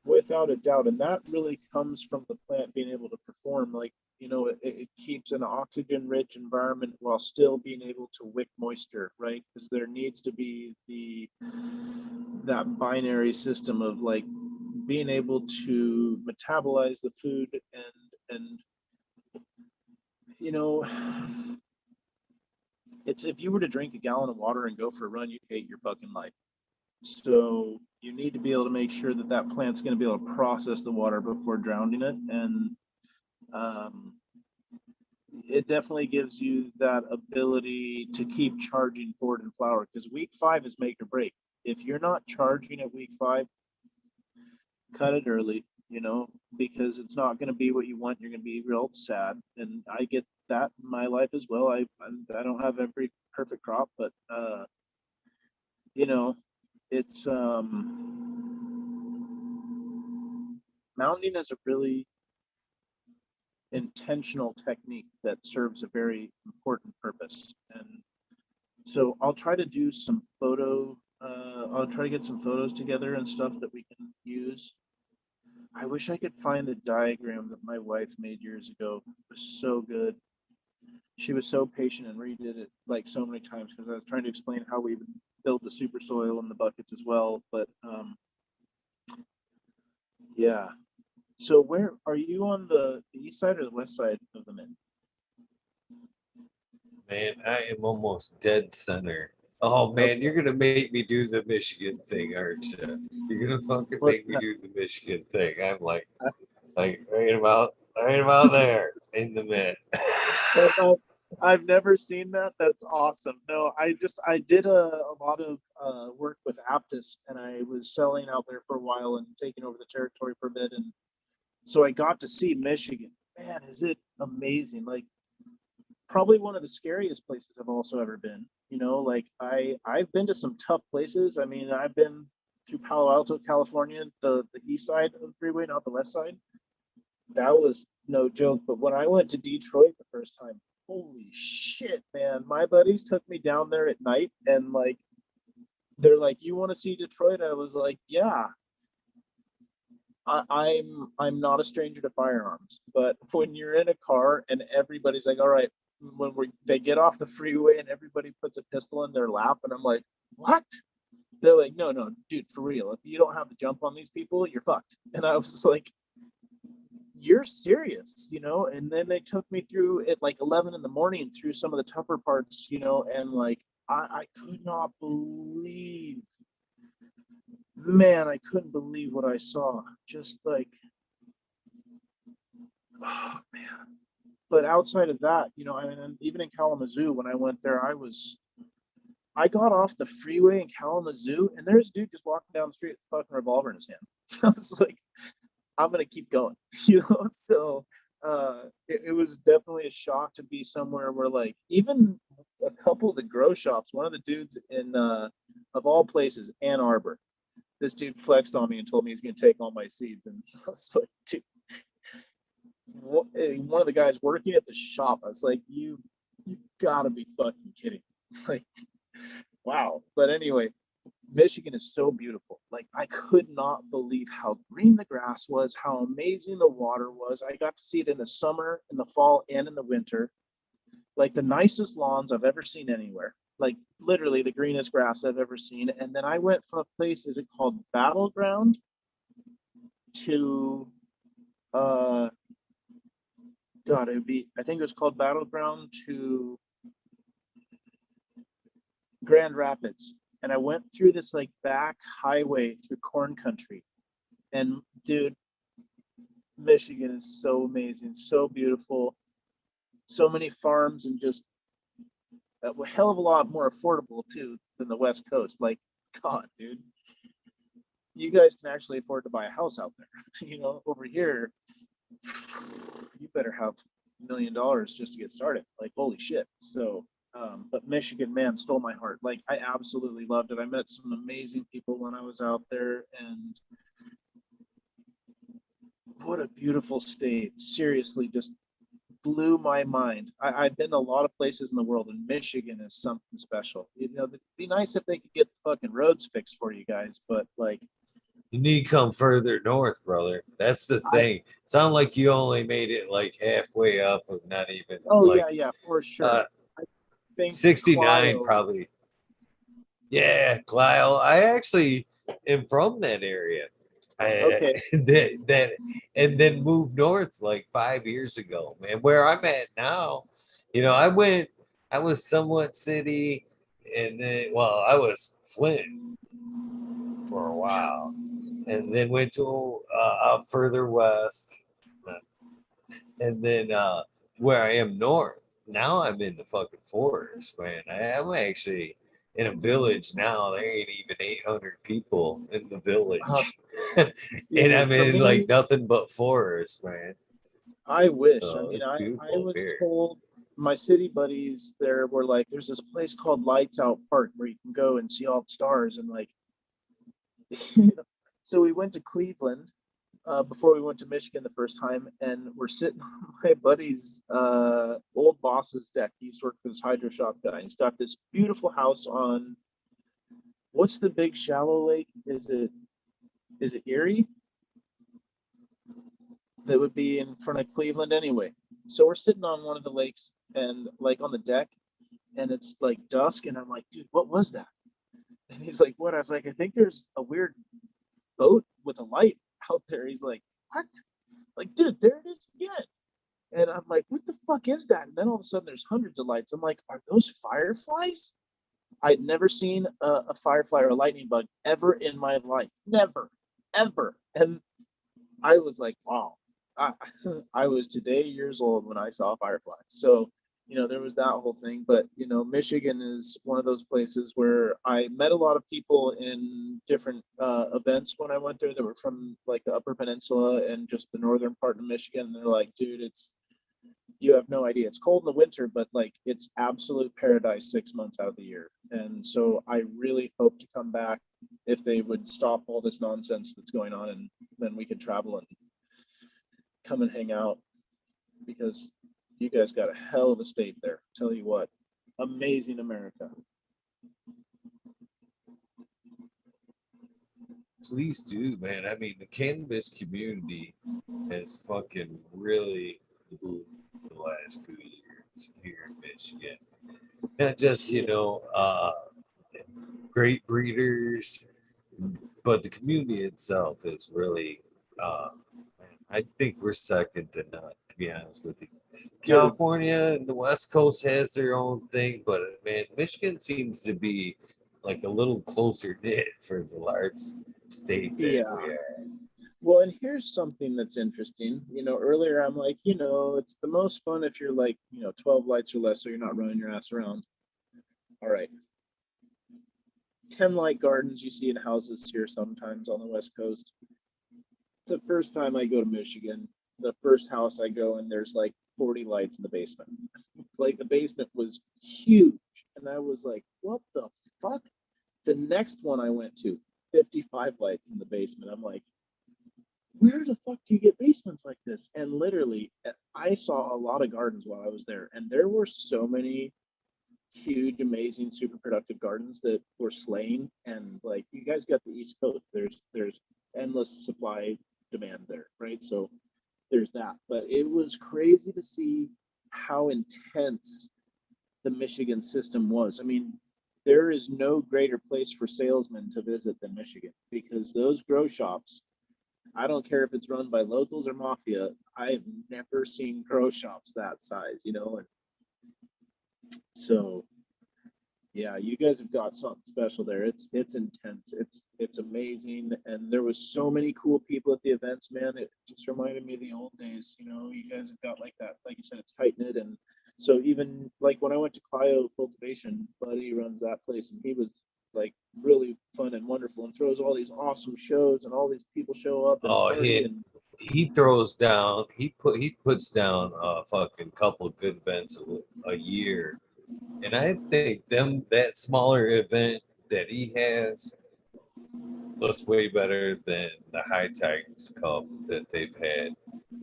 without a doubt, and that really comes from the plant being able to perform. Like, you know, it keeps an oxygen rich environment while still being able to wick moisture, right? Because there needs to be that binary system of like being able to metabolize the food, and you know, it's, if you were to drink a gallon of water and go for a run, you'd hate your fucking life. So you need to be able to make sure that that plant's going to be able to process the water before drowning it. And it definitely gives you that ability to keep charging forward in flower, because week 5 is make or break. If you're not charging at week 5, cut it early, you know, because it's not going to be what you want. You're going to be real sad. And I get that in my life as well. I don't have every perfect crop, but you know, it's mounding is a really intentional technique that serves a very important purpose. And so I'll try to do some I'll try to get some photos together and stuff that we can use. I wish I could find the diagram that my wife made years ago. It was so good. She was so patient and redid it like so many times, because I was trying to explain how we build the super soil in the buckets as well. But yeah. So where are you, on the east side or the west side of the Mint? Man, I am almost dead center. Oh man, Okay. you're gonna make me do the Michigan thing, aren't you? You're gonna fucking What's make me that? do the Michigan thing. I'm like right about there in the mid. I've never seen that. That's awesome. No, I did a lot of work with Aptus, and I was selling out there for a while and taking over the territory for a bit, and so I got to see Michigan. Man, is it amazing! Like, probably one of the scariest places I've also ever been. You know, like I've been to some tough places. I mean, I've been through Palo Alto, California, the east side of the freeway, not the west side. That was no joke. But when I went to Detroit the first time, holy shit, man! My buddies took me down there at night, and like, they're like, "You want to see Detroit?" I was like, "Yeah." I'm not a stranger to firearms, but when you're in a car and everybody's like, "All right," when they get off the freeway and everybody puts a pistol in their lap, and I'm like, "What?" They're like, "No, no, dude, for real. If you don't have the jump on these people, you're fucked." And I was like, "You're serious, you know?" And then they took me through at like 11 in the morning through some of the tougher parts, you know, and like I could not believe, man, I couldn't believe what I saw. Just like, oh man. But outside of that, you know, I mean, even in Kalamazoo, when I went there, I got off the freeway in Kalamazoo, and there's a dude just walking down the street with a fucking revolver in his hand. I was like, I'm gonna keep going, you know. So it was definitely a shock to be somewhere where, like, even a couple of the grow shops, one of the dudes in of all places, Ann Arbor, this dude flexed on me and told me he's gonna take all my seeds, and I was like, dude, one of the guys working at the shop, I was like, you gotta be fucking kidding. Like, wow. But anyway, Michigan is so beautiful. Like, I could not believe how green the grass was, how amazing the water was. I got to see it in the summer, in the fall, and in the winter. Like, the nicest lawns I've ever seen anywhere. Like, literally the greenest grass I've ever seen. And then I went from a place, is it called Battleground, to God, I think it was called Battleground, to Grand Rapids. And I went through this like back highway through corn country. And dude, Michigan is so amazing, so beautiful, so many farms, and just a hell of a lot more affordable too than the West Coast. Like, God, dude, you guys can actually afford to buy a house out there. Over here, you better have $1 million just to get started. Like, holy shit. So, but Michigan, man, stole my heart. Like, I absolutely loved it. I met some amazing people when I was out there, and what a beautiful state. Seriously, just blew my mind. I've been to a lot of places in the world, and Michigan is something special. It'd be nice if they could get the fucking roads fixed for you guys, but like, You need to come further north, brother. That's the thing. Sound like you only made it like halfway up, of not even oh like yeah, for sure. I think 69 Clio, probably. Yeah, Glyle. I actually am from that area. okay, That and then moved north like 5 years ago, man. Where I'm at now, I was somewhat city, and then I was Flint for a while, and then went to out further west, and then where I am north. Now I'm in the fucking forest, man. I'm actually in a village now. There ain't even 800 people in the village, and see, I'm for in like me, nothing but forest, man. I wish. I So mean, it's I beautiful up was here. told, my city buddies there were like, there's this place called Lights Out Park where you can go and see all the stars, and like, so we went to Cleveland before we went to Michigan the first time, and we're sitting on my buddy's old boss's deck. He used to work for this hydro shop guy. He's got this beautiful house on, what's the big shallow lake? Is it Erie? That would be in front of Cleveland anyway. So we're sitting on one of the lakes and like on the deck, and it's like dusk, and I'm like, dude, what was that? And he's like, what? I was like, I think there's a weird boat with a light out there. He's like, what? Like, dude, there it is again. And I'm like, what the fuck is that? And then all of a sudden there's hundreds of lights. I'm like, are those fireflies? I'd never seen a firefly or a lightning bug ever in my life. Never, ever. And I was like, wow. I, I was today years old when I saw fireflies. So, there was that whole thing. But, Michigan is one of those places where I met a lot of people in different events when I went there that were from like the Upper Peninsula and just the northern part of Michigan. And they're like, dude, you have no idea. It's cold in the winter, but like it's absolute paradise 6 months out of the year. And so I really hope to come back if they would stop all this nonsense that's going on, and then we could travel and come and hang out, because you guys got a hell of a state there. Tell you what, amazing America. Please do, man. I mean, the cannabis community has fucking really boomed the last few years here in Michigan. Not just, great breeders, but the community itself is really, uh, I think we're second to none, to be honest with you. Dude, California and the West Coast has their own thing, but man, Michigan seems to be like a little closer knit for the large state that yeah. we are. Well, and here's something that's interesting. Earlier I'm like, it's the most fun if you're like, 12 lights or less, so you're not running your ass around. All right. 10 light gardens you see in houses here sometimes on the West Coast. The first time I go to Michigan, the first house I go in, there's like 40 lights in the basement. Like, the basement was huge. And I was like, what the fuck? The next one I went to, 55 lights in the basement. I'm like, where the fuck do you get basements like this? And literally, I saw a lot of gardens while I was there, and there were so many huge, amazing, super productive gardens that were slain. And like you guys got the East Coast, there's endless supply demand there, right? So there's that. But it was crazy to see how intense the Michigan system was. I mean, there is no greater place for salesmen to visit than Michigan because those grow shops, I don't care if it's run by locals or mafia, I've never seen grow shops that size, you know? And so yeah, you guys have got something special there. It's intense. It's amazing. And there was so many cool people at the events, man. It just reminded me of the old days. You know, you guys have got like that, like you said, it's tight knit. And so even like when I went to Clio Cultivation, Buddy runs that place, and he was like really fun and wonderful, and throws all these awesome shows, and all these people show up and Oh, party. And he throws down. He puts down a fucking couple good events a year, and I think that smaller event that he has looks way better than the High Titans Cup that they've had.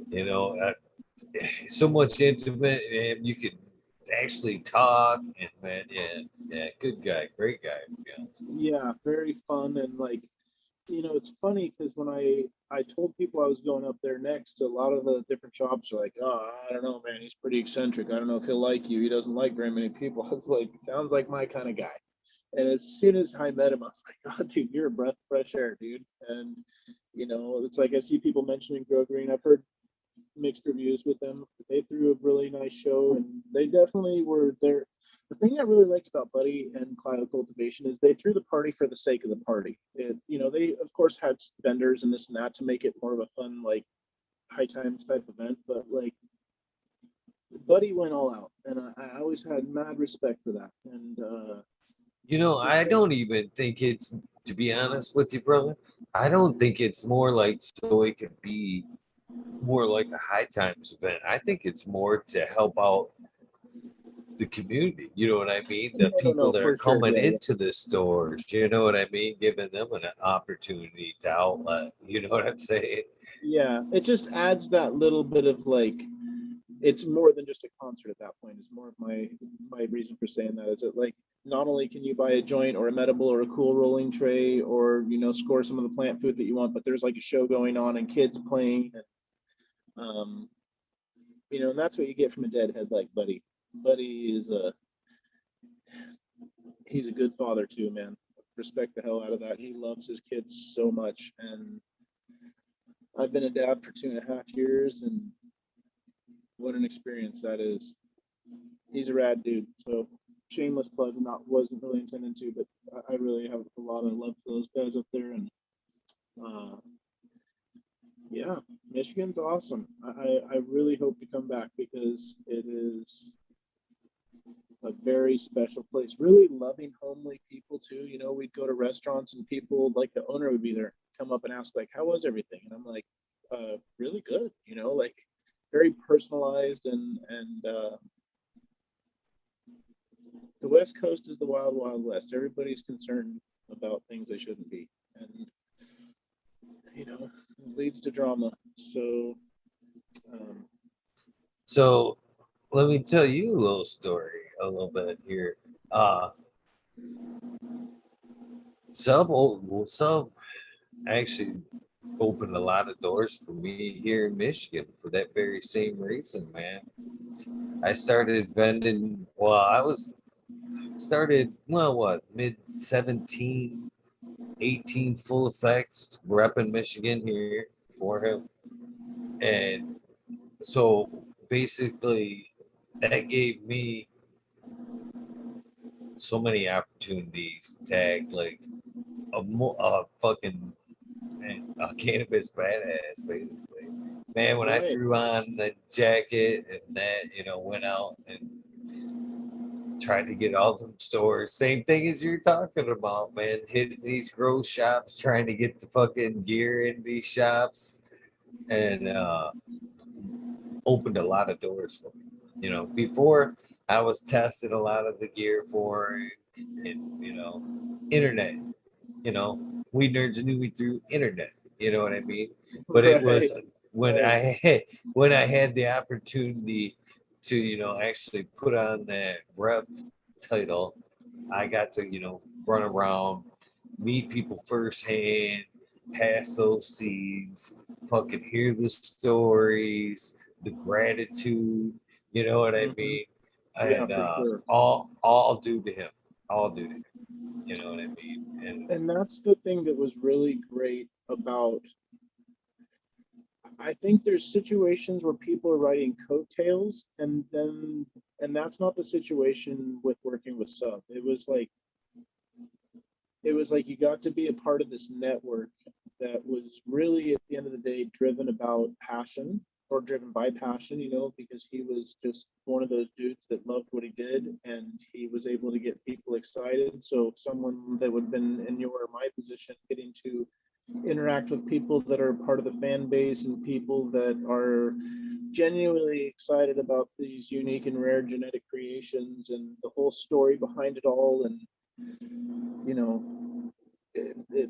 You know, so much intimate, and you could actually talk. And man, yeah, good guy, great guy. To be honest. yeah, very fun. And like, you know, it's funny because when I told people I was going up there next, a lot of the different shops are like, oh, I don't know, man, he's pretty eccentric. I don't know if he'll like you. He doesn't like very many people. I was like, sounds like my kind of guy. And as soon as I met him, I was like, oh, dude, you're a breath of fresh air, dude. And you know, it's like I see people mentioning Grow Green. I've heard mixed reviews with them. They threw a really nice show, and they definitely were there. The thing I really liked about Buddy and Clio Cultivation is they threw the party for the sake of the party. You know, they of course had vendors and this and that to make it more of a fun, like high times type event. But like Buddy went all out, and I always had mad respect for that. And You know, I don't even think it's, to be honest with you, brother. I don't think it's more like so it could be more like a high times event. I think it's more to help out the community. You know what I mean? The people no, that are for sure, coming yeah, into the stores. You know what I mean? Giving them an opportunity to outlet. You know what I'm saying? yeah. It just adds that little bit of like it's more than just a concert at that point. It's more of my reason for saying that is that like not only can you buy a joint or a medible or a cool rolling tray or you know score some of the plant food that you want, but there's like a show going on and kids playing and you know, and that's what you get from a deadhead like Buddy. Buddy is he's a good father too, man. Respect the hell out of that. He loves his kids so much, and I've been a dad for 2.5 years, and what an experience that is. He's a rad dude. So shameless plug, not wasn't really intending to, but I really have a lot of love for those guys up there, and uh, yeah, Michigan's awesome. I really hope to come back because it is a very special place. Really loving, homely people too. You know, we'd go to restaurants and people like the owner would be there, come up and ask like, "How was everything?" And I'm like, really good." You know, like very personalized and the West Coast is the wild, wild West. Everybody's concerned about things they shouldn't be, and you know, it leads to drama. So, um, So let me tell you a little story, a little bit here. Uh, Sub actually opened a lot of doors for me here in Michigan for that very same reason, man. I started vending. Well, I was started. Well, what mid 17, 18 full effects repping Michigan here for him, and so basically that gave me so many opportunities to act like a fucking a cannabis badass, basically. Man, when I right. threw on the jacket and that, went out and tried to get all them stores, same thing as you're talking about, man. Hitting these grow shops, trying to get the fucking gear in these shops, and opened a lot of doors for me. Before I was testing a lot of the gear for, and internet. You know, we nerds knew we through internet. You know what I mean? But it Right, was when right. when I had the opportunity to actually put on that rep title, I got to, run around, meet people firsthand, pass those seeds, fucking hear the stories, the gratitude, you know what I Mhm. mean? Yeah, And for sure. all due to him, all due to him, you know what I mean? And And that's the thing that was really great about. I think there's situations where people are riding coattails, and that's not the situation with working with sub. It was like you got to be a part of this network that was really at the end of the day driven about passion, or driven by passion, because he was just one of those dudes that loved what he did, and he was able to get people excited. So someone that would have been in your or my position, getting to interact with people that are part of the fan base and people that are genuinely excited about these unique and rare genetic creations and the whole story behind it all. And you know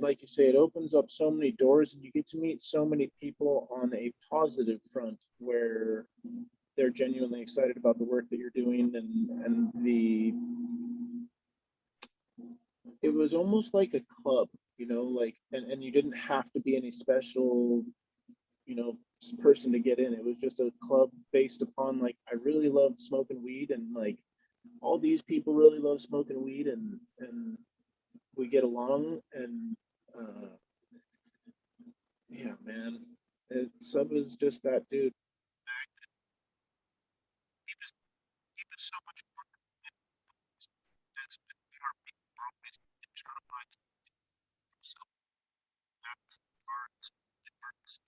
like you say, it opens up so many doors, and you get to meet so many people on a positive front where they're genuinely excited about the work that you're doing. And it was almost like a club, like, and you didn't have to be any special, you know person to get in. It was just a club based upon, like, I really love smoking weed, and like all these people really love smoking weed, and we get along. And uh yeah, man, Sub is just that dude. So much that's been our big always internalized himself. That's parts difference.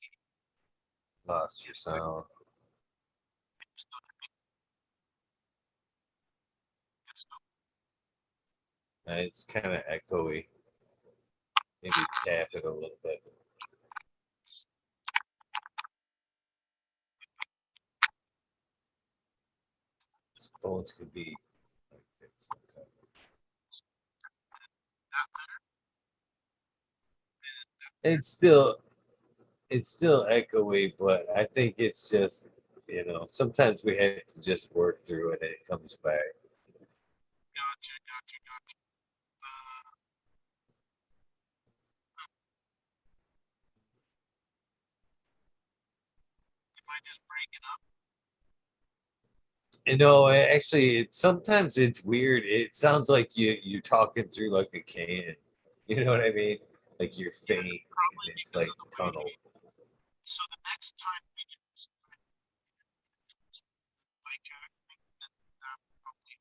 lost your sound. It's kind of echoey. Maybe tap it a little bit. Phones could be like this sometimes. It's still it's still echoey, but I think it's just sometimes we have to just work through it and it comes back. Gotcha. Am I just breaking up? Actually, sometimes it's weird. It sounds like you're talking through like a can. You know what I mean? Like you're Yeah, faint and probably it's because like of the way. tunnel. So the next time we do this, like Jack, that probably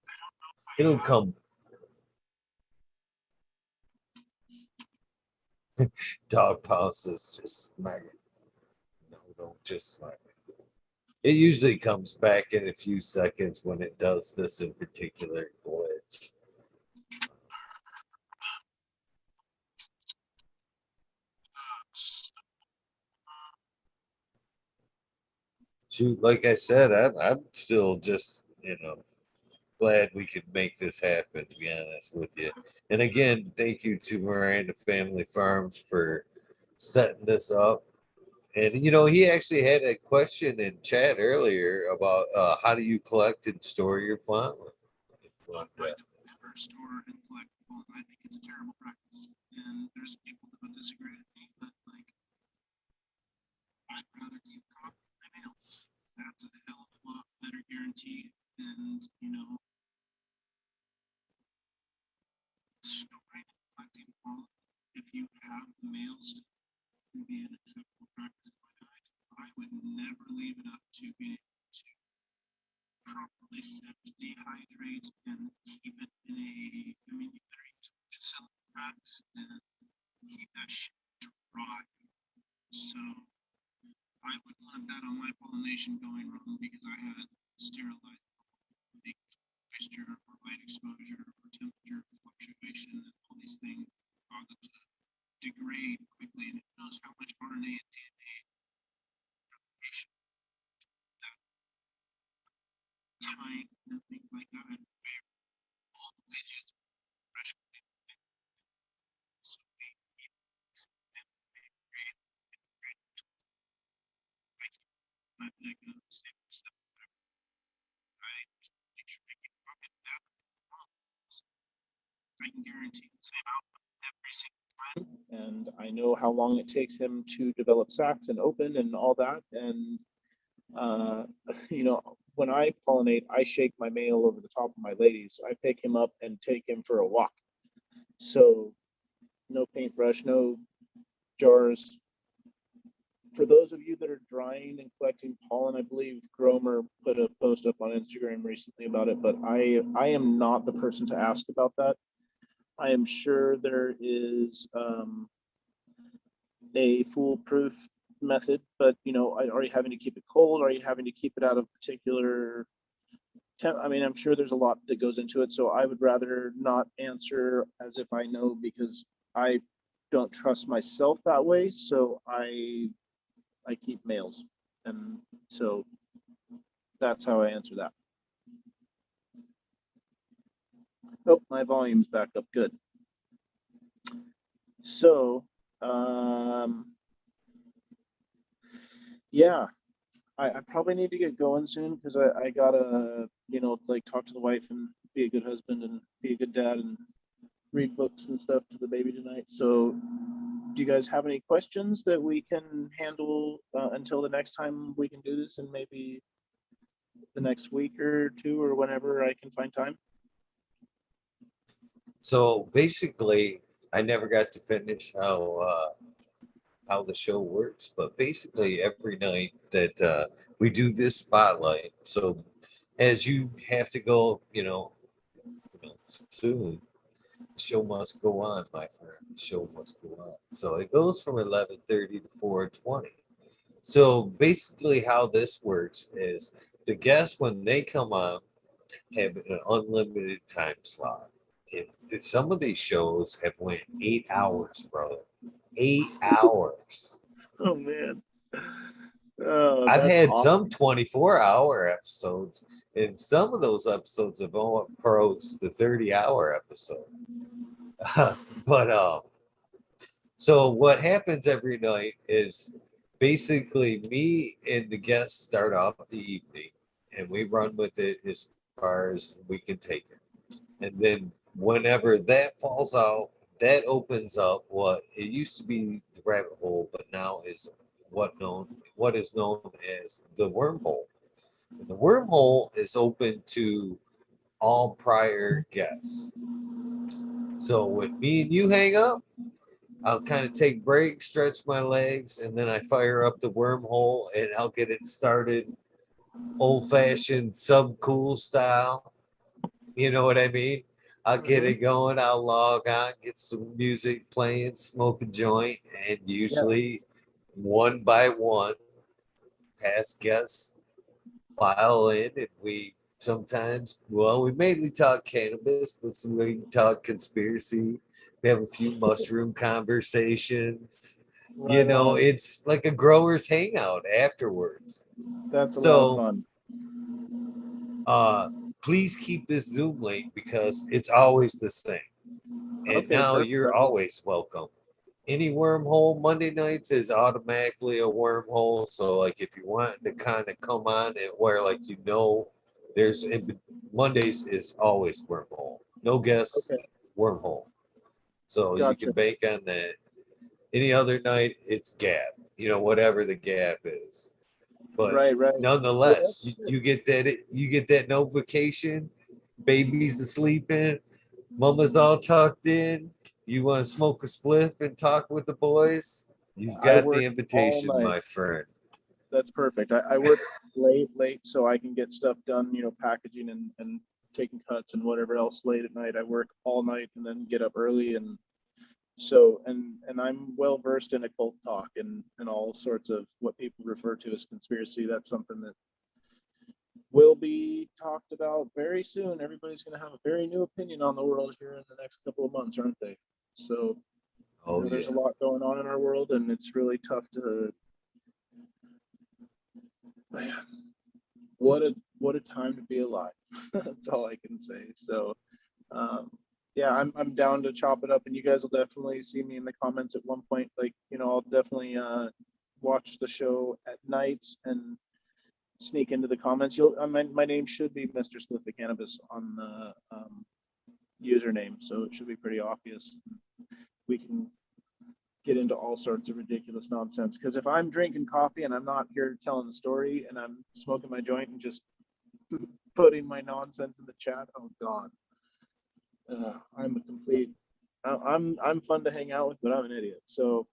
I don't know if I It'll have. come. Dog pauses. Just smack it. No, don't just smack it. It usually comes back in a few seconds when it does this in particular glitch. Shoot, like I said, I'm still just glad we could make this happen, to be honest with you. And again, thank you to Miranda Family Farms for setting this up. And he actually had a question in chat earlier about how do you collect and store your plant? I don't ever store and collect people, and I think it's a terrible practice. And there's people that would disagree with me, but like, I'd rather keep copy in my mail. That's a hell of a lot better guarantee. And storing and collecting all, if you have the mails, to be an acceptable practice in my eyes. I would never leave it up to be able to properly set, dehydrate, and keep it in a. I mean, you better use silicone packs and keep that shit dry. So I wouldn't want that on my pollination going wrong, because I had sterilized moisture or light exposure or temperature fluctuation, and all these things cause it to degrade quickly, and it knows how much RNA and DNA replication, that time and things like that. And all the ways you fresh, so we I can guarantee the same outcome every single time. And I know how long it takes him to develop sacs and open and all that. And you know, when I pollinate, I shake my male over the top of my ladies. I pick him up and take him for a walk. So no paintbrush, no jars. For those of you that are drying and collecting pollen, I believe Gromer put a post up on Instagram recently about it, but I am not the person to ask about that. I am sure there is a foolproof method, but you know, are you having to keep it cold? Are you having to keep it out of particular temp? I mean, I'm sure there's a lot that goes into it, so I would rather not answer as if I know, because I don't trust myself that way. So I keep males, and so that's how I answer that. Oh, my volume's back up. Good. So, yeah, I probably need to get going soon, because I gotta, you know, like talk to the wife and be a good husband and be a good dad and read books and stuff to the baby tonight. So, do you guys have any questions that we can handle until the next time we can do this, and maybe the next week or two, or whenever I can find time? So basically, I never got to finish how the show works, but basically every night that we do this spotlight, so as you have to go, soon, the show must go on, my friend. The show must go on. So it goes from 11:30 to 4:20. So basically, how this works is the guests, when they come on, have an unlimited time slot. And some of these shows have went 8 hours, brother. 8 hours. Oh man. Oh, I've that's had some awesome. 24-hour episodes, and some of those episodes have approached the 30-hour episode. But so what happens every night is basically me and the guests start off the evening, and we run with it as far as we can take it. And then whenever that falls out, that opens up what it used to be the rabbit hole, but now is what is known as the wormhole. And the wormhole is open to all prior guests. So when me and you hang up, I'll kind of take breaks, stretch my legs, and then I fire up the wormhole and I'll get it started old fashioned sub cool style. You know what I mean? I'll get it going. I'll log on, get some music playing, smoke a joint, and usually Yes. one by one, past guests file in, and we sometimes, well, we mainly talk cannabis, but we talk conspiracy. We have a few mushroom conversations. Right on. It's like a grower's hangout afterwards. That's a lot of So, fun. uh, please keep this Zoom link because it's always the same. And Okay, now perfect. you're always welcome. Any wormhole Monday nights is automatically a wormhole. So like if you want to kind of come on and where there's Mondays is always wormhole. No guests, Okay, wormhole. So you gotcha. can bank on that. Any other night it's gap. Whatever the gap is. But Right, right. Well, nonetheless, that's you get that notification, baby's asleep in, mama's all tucked in, you want to smoke a spliff and talk with the boys, you've I got the work all invitation, night. my friend. That's perfect. I work late, so I can get stuff done, you know, packaging and taking cuts and whatever else late at night. I work all night and then get up early, and so and I'm well versed in occult talk and all sorts of what people refer to as conspiracy. That's something that will be talked about very soon. Everybody's going to have a very new opinion on the world here in the next couple of months, aren't they? So, you Oh know, there's a yeah. lot going on in our world, and it's really tough to. Man, what a time to be alive. That's all I can say. So, um, yeah, I'm down to chop it up, and you guys will definitely see me in the comments at one point. Like, you know, I'll definitely watch the show at nights, and sneak into the comments. You'll my name should be Mr. Spliff the Cannabis on the username, so it should be pretty obvious. We can get into all sorts of ridiculous nonsense, because if I'm drinking coffee and I'm not here telling the story and I'm smoking my joint and just putting my nonsense in the chat, oh god, I'm a complete I'm fun to hang out with, but I'm an idiot. So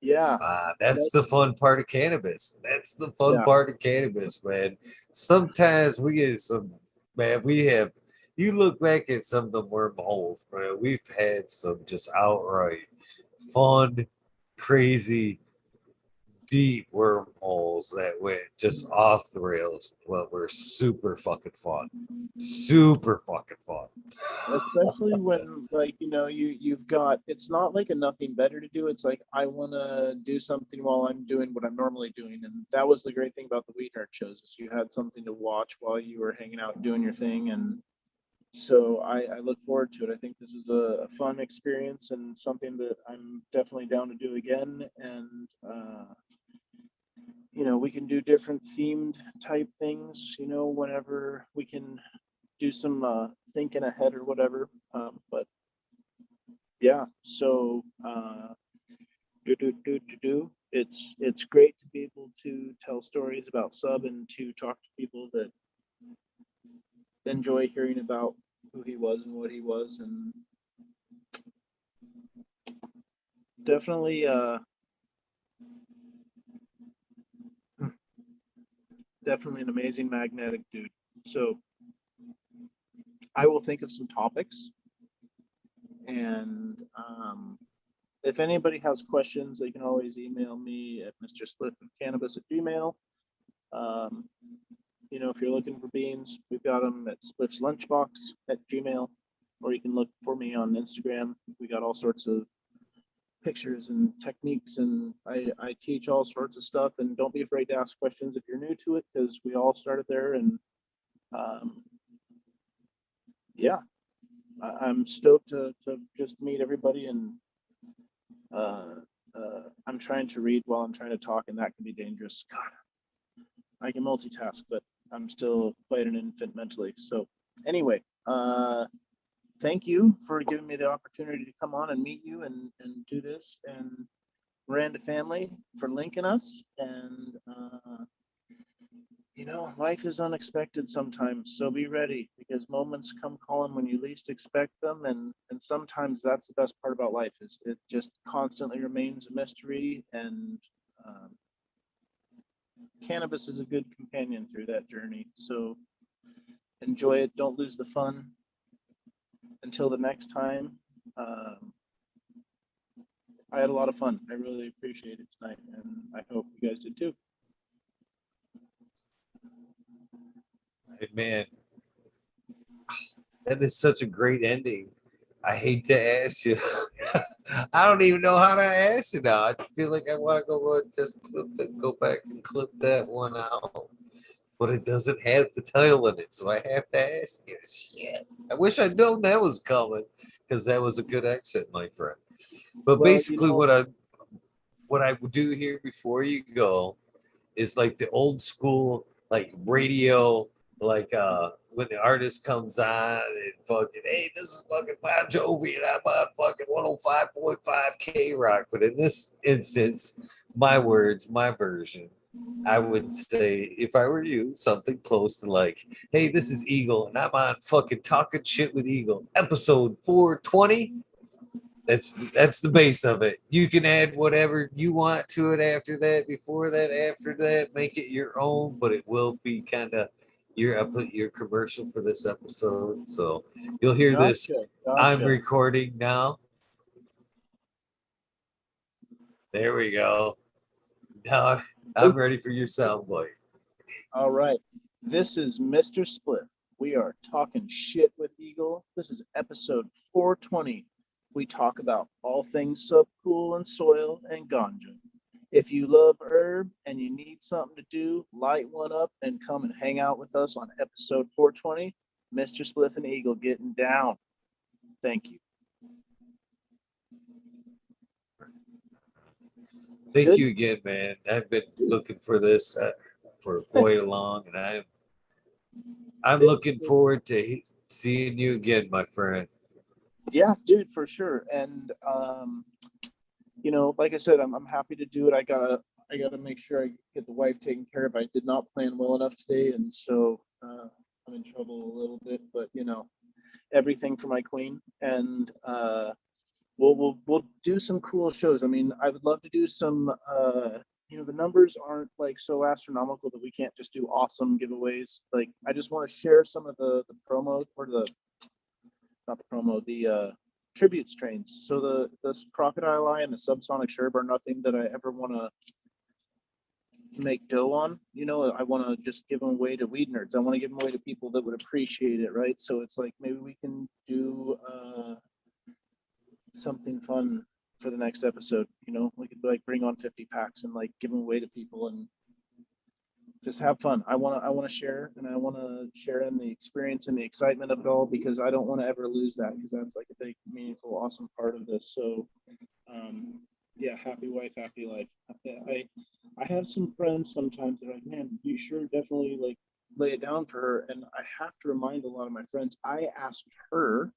yeah, That's the fun part of cannabis. That's the fun part of cannabis, man. Sometimes we get some, man, we have, you look back at some of the wormholes, man, we've had some just outright fun, crazy, deep wormholes that went just off the rails, but were super fucking fun. Super fucking fun. especially when, like, you know, you've got, it's not like a nothing better to do, it's like I want to do something while I'm doing what I'm normally doing. And that was the great thing about the Weed Nerd shows, is you had something to watch while you were hanging out doing your thing. And so I look forward to it. I think this is a fun experience and something that I'm definitely down to do again. And you know, we can do different themed type things, you know, whenever we can do some thinking ahead or whatever. But yeah, so it's great to be able to tell stories about Sub and to talk to people that enjoy hearing about who he was and what he was. And definitely definitely an amazing magnetic dude. So I will think of some topics, and if anybody has questions, they can always email me at mrspliffcannabis@gmail. You know, if you're looking for beans, we've got them at spliffslunchbox@gmail, or you can look for me on Instagram. We got all sorts of pictures and techniques, and I teach all sorts of stuff. And don't be afraid to ask questions if you're new to it, because we all started there. And yeah, I'm stoked to just meet everybody. And I'm trying to read while I'm trying to talk, and that can be dangerous. God, I can multitask, but I'm still quite an infant mentally. So anyway, thank you for giving me the opportunity to come on and meet you and do this, and Miranda family for linking us. And you know, life is unexpected sometimes, so be ready, because moments come calling when you least expect them. And sometimes that's the best part about life, is it just constantly remains a mystery. And cannabis is a good companion through that journey. So enjoy it, don't lose the fun. Until the next time, I had a lot of fun. I really appreciate it tonight, and I hope you guys did too. Hey, man, that is such a great ending. I hate to ask you. I don't even know how to ask you now. I feel like I want to go and just go back and clip that one out. But it doesn't have the title in it, so I have to ask you. Shit. I wish I'd known that was coming, because that was a good exit, my friend. But Well, basically, you know, what I would do here before you go is like the old school, like radio, like when the artist comes on and fucking, hey, this is fucking Bon Jovi and I'm on fucking 105.5 K Rock. But in this instance, my words, my version, I would say, if I were you, something close to like, hey, this is Eagle and I'm on fucking Talking Shit with Eagle, episode 420. That's the base of it. You can add whatever you want to it after that, before that, after that, make it your own, but it will be kind of your commercial for this episode. So you'll hear this. I'm gotcha. recording now. There we go. Now I'm ready for your soundbite. All right. This is Mr. Spliff. We are talking shit with Eagle. This is episode 420. We talk about all things subcool and soil and ganja. If you love herb and you need something to do, light one up and come and hang out with us on episode 420. Mr. Spliff and Eagle getting down. Thank you. Thank you again, man. I've been looking for this for quite long, and I'm looking forward to seeing you again, my friend. Yeah, dude, for sure. And you know, like I said, I'm happy to do it. I gotta make sure I get the wife taken care of. I did not plan well enough today, and so I'm in trouble a little bit. But you know, everything for my queen, and we'll do some cool shows. I mean, I would love to do some. You know, the numbers aren't like so astronomical that we can't just do awesome giveaways. Like, I just want to share some of the promo, or the not the promo, the tribute strains. So the crocodile eye and the subsonic sherb are nothing that I ever want to make dough on. You know, I want to just give them away to weed nerds. I want to give them away to people that would appreciate it, right? So it's like, maybe we can do something fun for the next episode. You know, we could like bring on 50 packs and like give them away to people and just have fun. I want to share, and I want to share in the experience and the excitement of it all, because I don't want to ever lose that, because that's like a big, meaningful, awesome part of this. So yeah, happy wife, happy life. I have some friends sometimes that are like, man, you sure definitely like lay it down for her. And I have to remind a lot of my friends, I asked her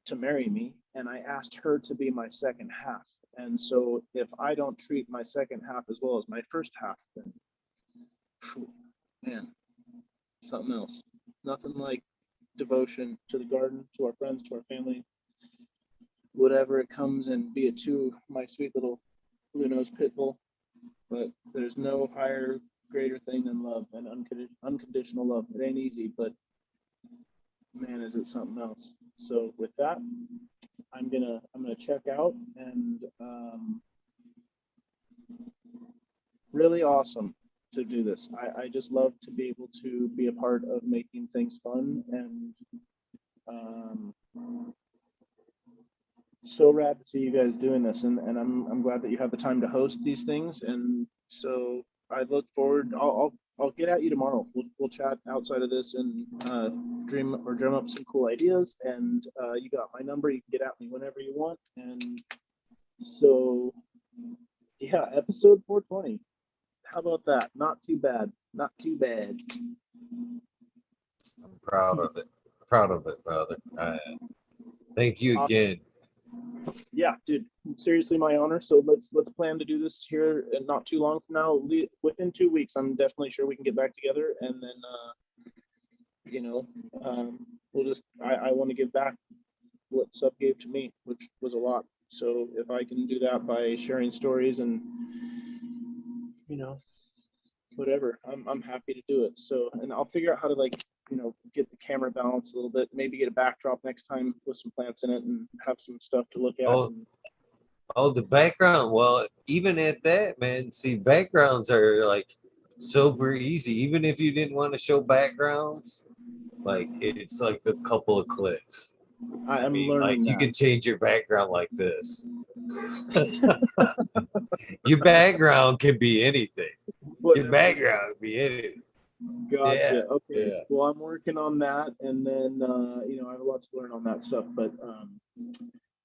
to marry me, and I asked her to be my second half. And so if I don't treat my second half as well as my first half, then man, something else. Nothing like devotion to the garden, to our friends, to our family, whatever it comes, and be it to my sweet little blue nose pit bull. But there's no higher, greater thing than love and unconditional love. It ain't easy, but man, is it something else. So with that, I'm gonna check out, and really awesome to do this. I just love to be able to be a part of making things fun, and so rad to see you guys doing this, and I'm glad that you have the time to host these things. And so I look forward. I'll get at you tomorrow. We'll chat outside of this, and drum up some cool ideas. And you got my number. You can get at me whenever you want. And so yeah, episode 420. How about that? Not too bad. Not too bad. I'm proud of it. Proud of it, brother. Thank you again. Yeah, dude, seriously, my honor. So let's plan to do this here, and not too long from now. Within 2 weeks, I'm definitely sure we can get back together, and then you know, we'll just I want to give back what Sub gave to me, which was a lot. So if I can do that by sharing stories and, you know, whatever, I'm happy to do it. So, and I'll figure out how to, like, you know, get the camera balanced a little bit, maybe get a backdrop next time with some plants in it, and have some stuff to look at. Oh, the background. Well, even at that, man, see, backgrounds are like super easy. Even if you didn't want to show backgrounds, like it's like a couple of clicks. I'm Like learning you that. can change your background like this. Your background can be anything. Your background can be anything. Gotcha. Yeah, Okay. yeah. Well, I'm working on that, and then you know, I have a lot to learn on that stuff. But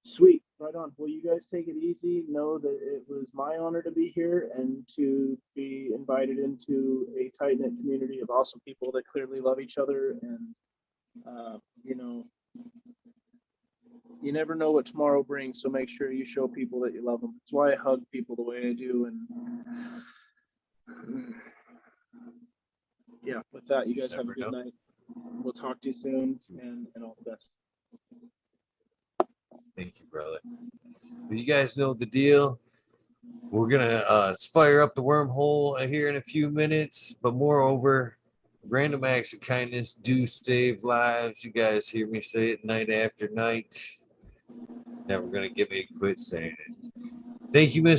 sweet, right on. Well, you guys take it easy. Know that it was my honor to be here and to be invited into a tight knit community of awesome people that clearly love each other. And you know, you never know what tomorrow brings, so make sure you show people that you love them. That's why I hug people the way I do. And yeah, with that, you guys have a good night. We'll talk to you soon, and all the best. Thank you, brother. You guys know the deal. We're gonna fire up the wormhole here in a few minutes, but moreover, random acts of kindness do save lives. You guys hear me say it night after night. Never gonna get me to quit saying it. Thank you, Mr.